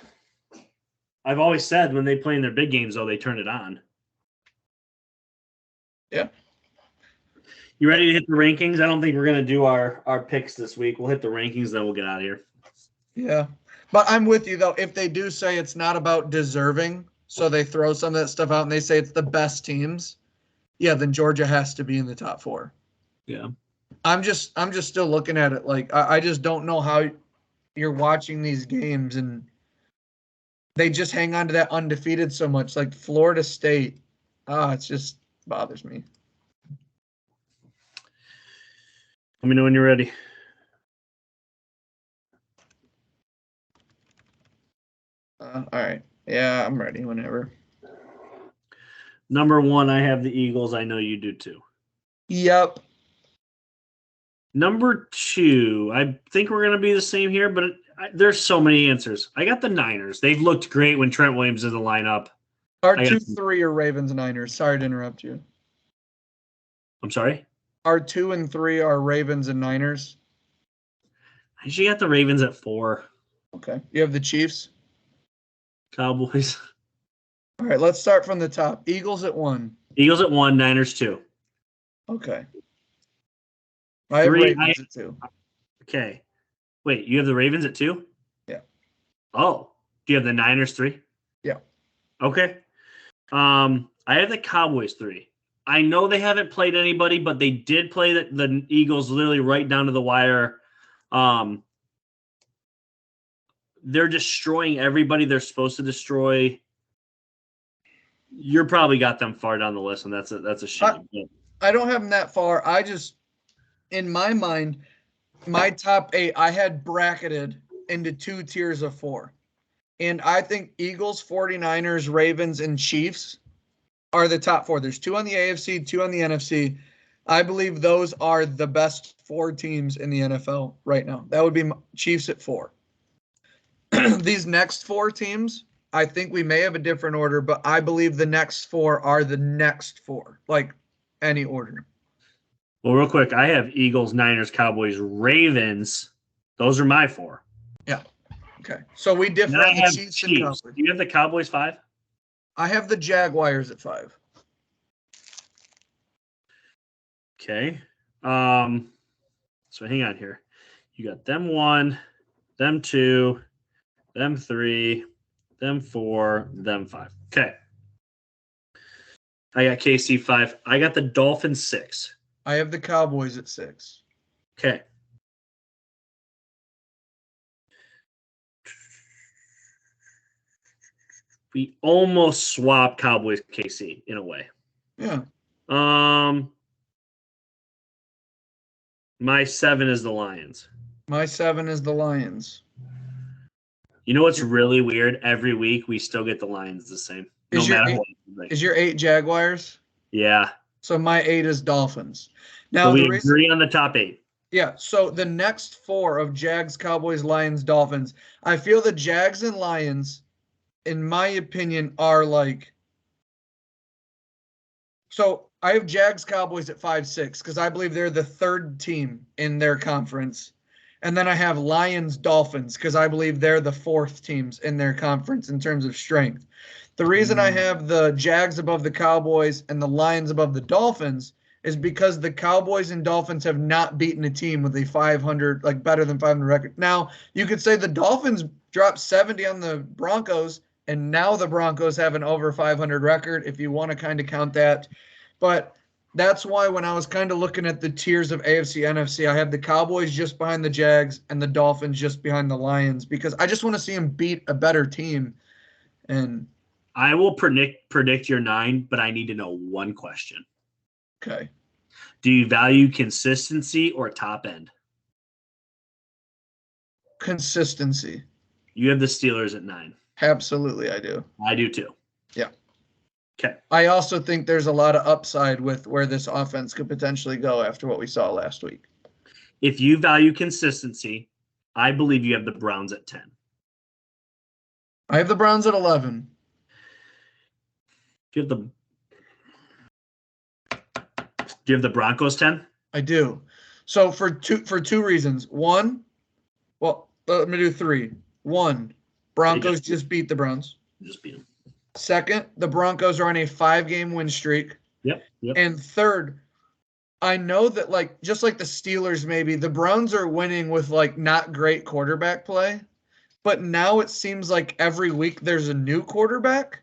I've always said when they play in their big games, though, they turn it on. Yeah. You ready to hit the rankings? I don't think we're going to do our picks this week. We'll hit the rankings, then we'll get out of here. Yeah. But I'm with you, though. If they do say it's not about deserving, so they throw some of that stuff out and they say it's the best teams, yeah, then Georgia has to be in the top 4. Yeah. I'm just still looking at it like I just don't know how you're watching these games and they just hang on to that undefeated so much. Like Florida State, it just bothers me. Let me know when you're ready. All right. Yeah, I'm ready whenever. Number 1, I have the Eagles. I know you do too. Yep. Number 2, I think we're going to be the same here, but there's so many answers. I got the Niners. They've looked great when Trent Williams is in the lineup. Our 2-3 are Ravens and Niners. Sorry to interrupt you. I'm sorry? Our 2 and 3 are Ravens and Niners. I usually got the Ravens at 4. Okay. You have the Chiefs? Cowboys. All right, let's start from the top. Eagles at 1. Eagles at 1, Niners 2. Okay. I have Ravens at 2. Okay. Wait, you have the Ravens at 2? Yeah. Oh, do you have the Niners 3? Yeah. Okay. I have the Cowboys 3. I know they haven't played anybody, but they did play the Eagles literally right down to the wire. They're destroying everybody they're supposed to destroy. You're probably got them far down the list, and that's a shame. I don't have them that far. I just, in my mind, my top 8, I had bracketed into 2 tiers of 4. And I think Eagles, 49ers, Ravens, and Chiefs are the top 4. There's 2 on the AFC, 2 on the NFC. I believe those are the best 4 teams in the NFL right now. That would be Chiefs at 4. These next 4 teams, I think we may have a different order, but I believe the next 4 are the next 4, like any order. Well, real quick, I have Eagles, Niners, Cowboys, Ravens. Those are my 4. Yeah. Okay. So we differ on the Chiefs and Cowboys. Do you have the Cowboys 5? I have the Jaguars at 5. Okay. So hang on here. You got them 1, them 2, them 3, them 4, them 5. Okay. I got KC 5. I got the Dolphins 6. I have the Cowboys at 6. Okay. We almost swapped Cowboys KC in a way. Yeah. My 7 is the Lions. My 7 is the Lions. You know what's really weird? Every week we still get the Lions the same. No matter what. Is your 8 Jaguars? Yeah. So my 8 is Dolphins. Now So we agree on the top 8. Yeah, so the next 4 of Jags, Cowboys, Lions, Dolphins, I feel the Jags and Lions, in my opinion, are like. So I have Jags, Cowboys at 5-6 because I believe they're the 3rd team in their conference. And then I have Lions, Dolphins because I believe they're the 4th teams in their conference in terms of strength. The reason I have the Jags above the Cowboys and the Lions above the Dolphins is because the Cowboys and Dolphins have not beaten a team with a 500, like better than 500 record. Now, you could say the Dolphins dropped 70 on the Broncos, and now the Broncos have an over 500 record, if you want to kind of count that. But that's why when I was kind of looking at the tiers of AFC, NFC, I have the Cowboys just behind the Jags and the Dolphins just behind the Lions because I just want to see them beat a better team. And I will predict your 9, but I need to know one question. Okay. Do you value consistency or top end? Consistency. You have the Steelers at 9. Absolutely, I do. I do too. Yeah. Okay. I also think there's a lot of upside with where this offense could potentially go after what we saw last week. If you value consistency, I believe you have the Browns at 10. I have the Browns at 11. Do you have the Broncos 10? I do. So for two reasons. One, well, let me do 3. 1, Broncos just beat the Browns. Just beat them. Second, the Broncos are on a 5-game win streak. Yep. And third, I know that just like the Steelers maybe, the Browns are winning with not great quarterback play. But now it seems like every week there's a new quarterback.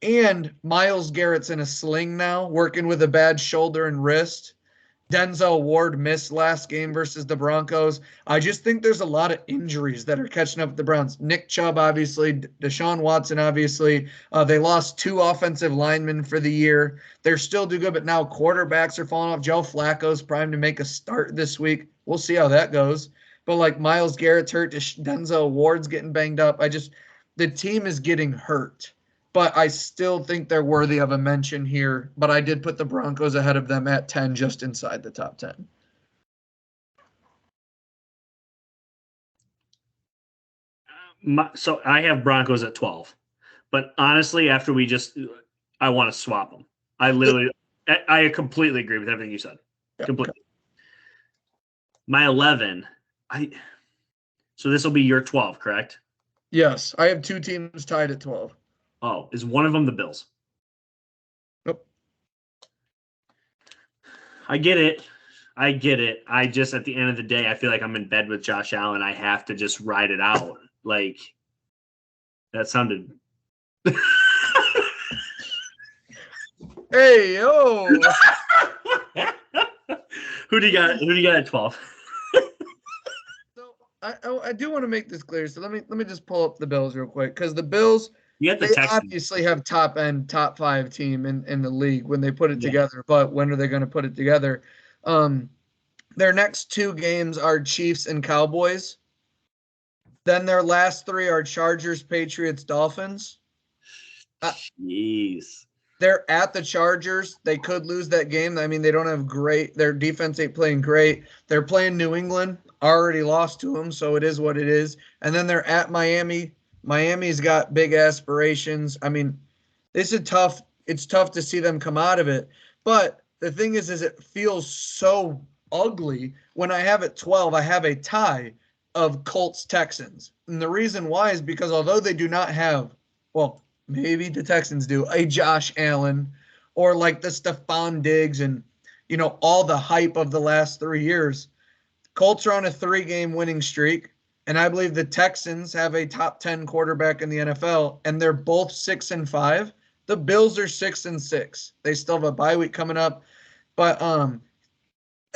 And Myles Garrett's in a sling now, working with a bad shoulder and wrist. Denzel Ward missed last game versus the Broncos. I just think there's a lot of injuries that are catching up with the Browns. Nick Chubb, obviously. Deshaun Watson, obviously. They lost 2 offensive linemen for the year. They're still do good, but now quarterbacks are falling off. Joe Flacco's primed to make a start this week. We'll see how that goes. But Myles Garrett's hurt. Denzel Ward's getting banged up. The team is getting hurt. But I still think they're worthy of a mention here. But I did put the Broncos ahead of them at 10, just inside the top 10. So I have Broncos at 12. But honestly, after I want to swap them. I completely agree with everything you said. Yeah, completely. Okay. My 11, so this will be your 12, correct? Yes. I have 2 teams tied at 12. Oh, is one of them the Bills? Nope. I get it. I just, at the end of the day, I feel like I'm in bed with Josh Allen. I have to just ride it out. That sounded. Hey, yo. Who do you got at 12? So I do want to make this clear. So let me just pull up the Bills real quick because the Bills. They obviously have top 5 team in the league when they put it together, but when are they going to put it together? Their next 2 games are Chiefs and Cowboys. Then their last 3 are Chargers, Patriots, Dolphins. Jeez. They're at the Chargers. They could lose that game. I mean, they don't have their defense ain't playing great. They're playing New England, already lost to them, so it is what it is. And then they're at Miami. Miami's got big aspirations. I mean, it's tough to see them come out of it. But the thing is it feels so ugly when I have it 12, I have a tie of Colts-Texans. And the reason why is because although they do not have, well, maybe the Texans do, a Josh Allen or the Stephon Diggs and, all the hype of the last 3 years, Colts are on a 3-game winning streak. And I believe the Texans have a top 10 quarterback in the NFL, and they're both 6-5. The Bills are 6-6. They still have a bye week coming up, but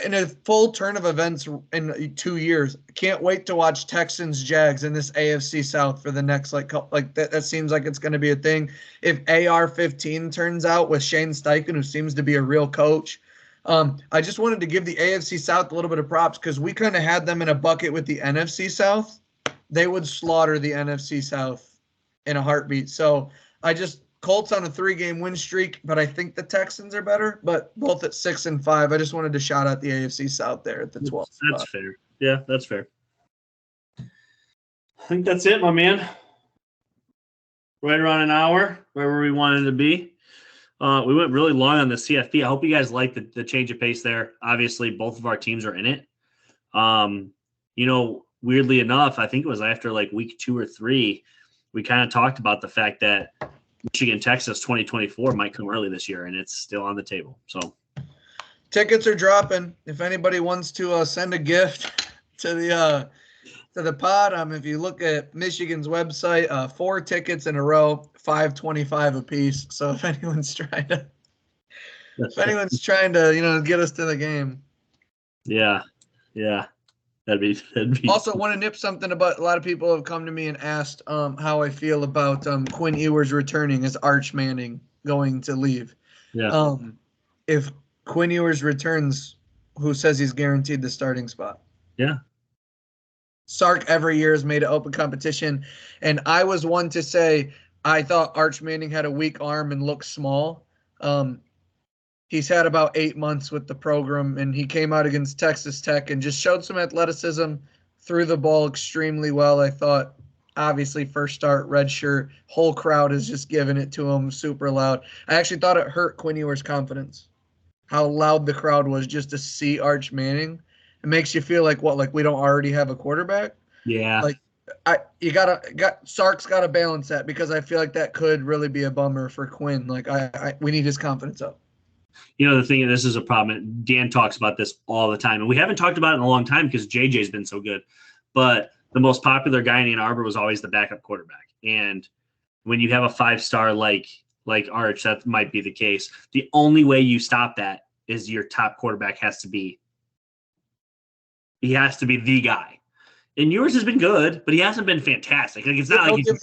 in a full turn of events in 2 years, can't wait to watch Texans Jags in this AFC South for the next that seems like it's going to be a thing. If AR-15 turns out with Shane Steichen, who seems to be a real coach. I just wanted to give the AFC South a little bit of props because we kind of had them in a bucket with the NFC South. They would slaughter the NFC South in a heartbeat. So I Colts on a 3-game win streak, but I think the Texans are better, but both at 6 and 5. I just wanted to shout out the AFC South there at the 12th spot. That's fair. Yeah, that's fair. I think that's it, my man. Right around an hour, right where we wanted to be. We went really long on the CFP. I hope you guys like the change of pace there. Obviously, both of our teams are in it. Weirdly enough, I think it was after like week 2 or 3, we kind of talked about the fact that Michigan, Texas 2024 might come early this year, and it's still on the table. So tickets are dropping. If anybody wants to send a gift to the pod, if you look at Michigan's website, 4 tickets in a row, $5.25 a piece. So if anyone's trying to get us to the game. Yeah. That'd be Also want to nip something about, a lot of people have come to me and asked how I feel about Quinn Ewers returning as Arch Manning going to leave. Yeah. If Quinn Ewers returns, who says he's guaranteed the starting spot? Yeah. Sark every year has made it open competition, and I was one to say I thought Arch Manning had a weak arm and looked small. He's had about 8 months with the program, and he came out against Texas Tech and just showed some athleticism, threw the ball extremely well. I thought, obviously, first start, red shirt, whole crowd is just giving it to him super loud. I actually thought it hurt Quinn Ewers' confidence, how loud the crowd was just to see Arch Manning. It makes you feel like we don't already have a quarterback. Yeah. Sark's got to balance that, because I feel like that could really be a bummer for Quinn. We need his confidence up. The thing, this is a problem. Dan talks about this all the time, and we haven't talked about it in a long time because JJ's been so good. But the most popular guy in Ann Arbor was always the backup quarterback. And when you have a 5-star like Arch, that might be the case. The only way you stop that is your top quarterback has to be the guy. And yours has been good, but he hasn't been fantastic. Like, it's not like he'll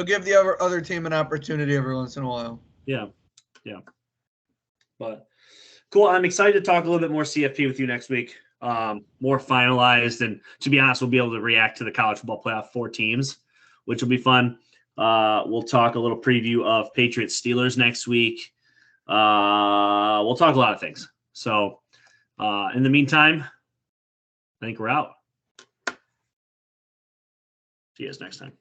give the other team an opportunity every once in a while. Yeah. But cool. I'm excited to talk a little bit more CFP with you next week. More finalized, and to be honest, we'll be able to react to the college football playoff 4 teams, which will be fun. We'll talk a little preview of Patriots Steelers next week. We'll talk a lot of things. So in the meantime, I think we're out. See you guys next time.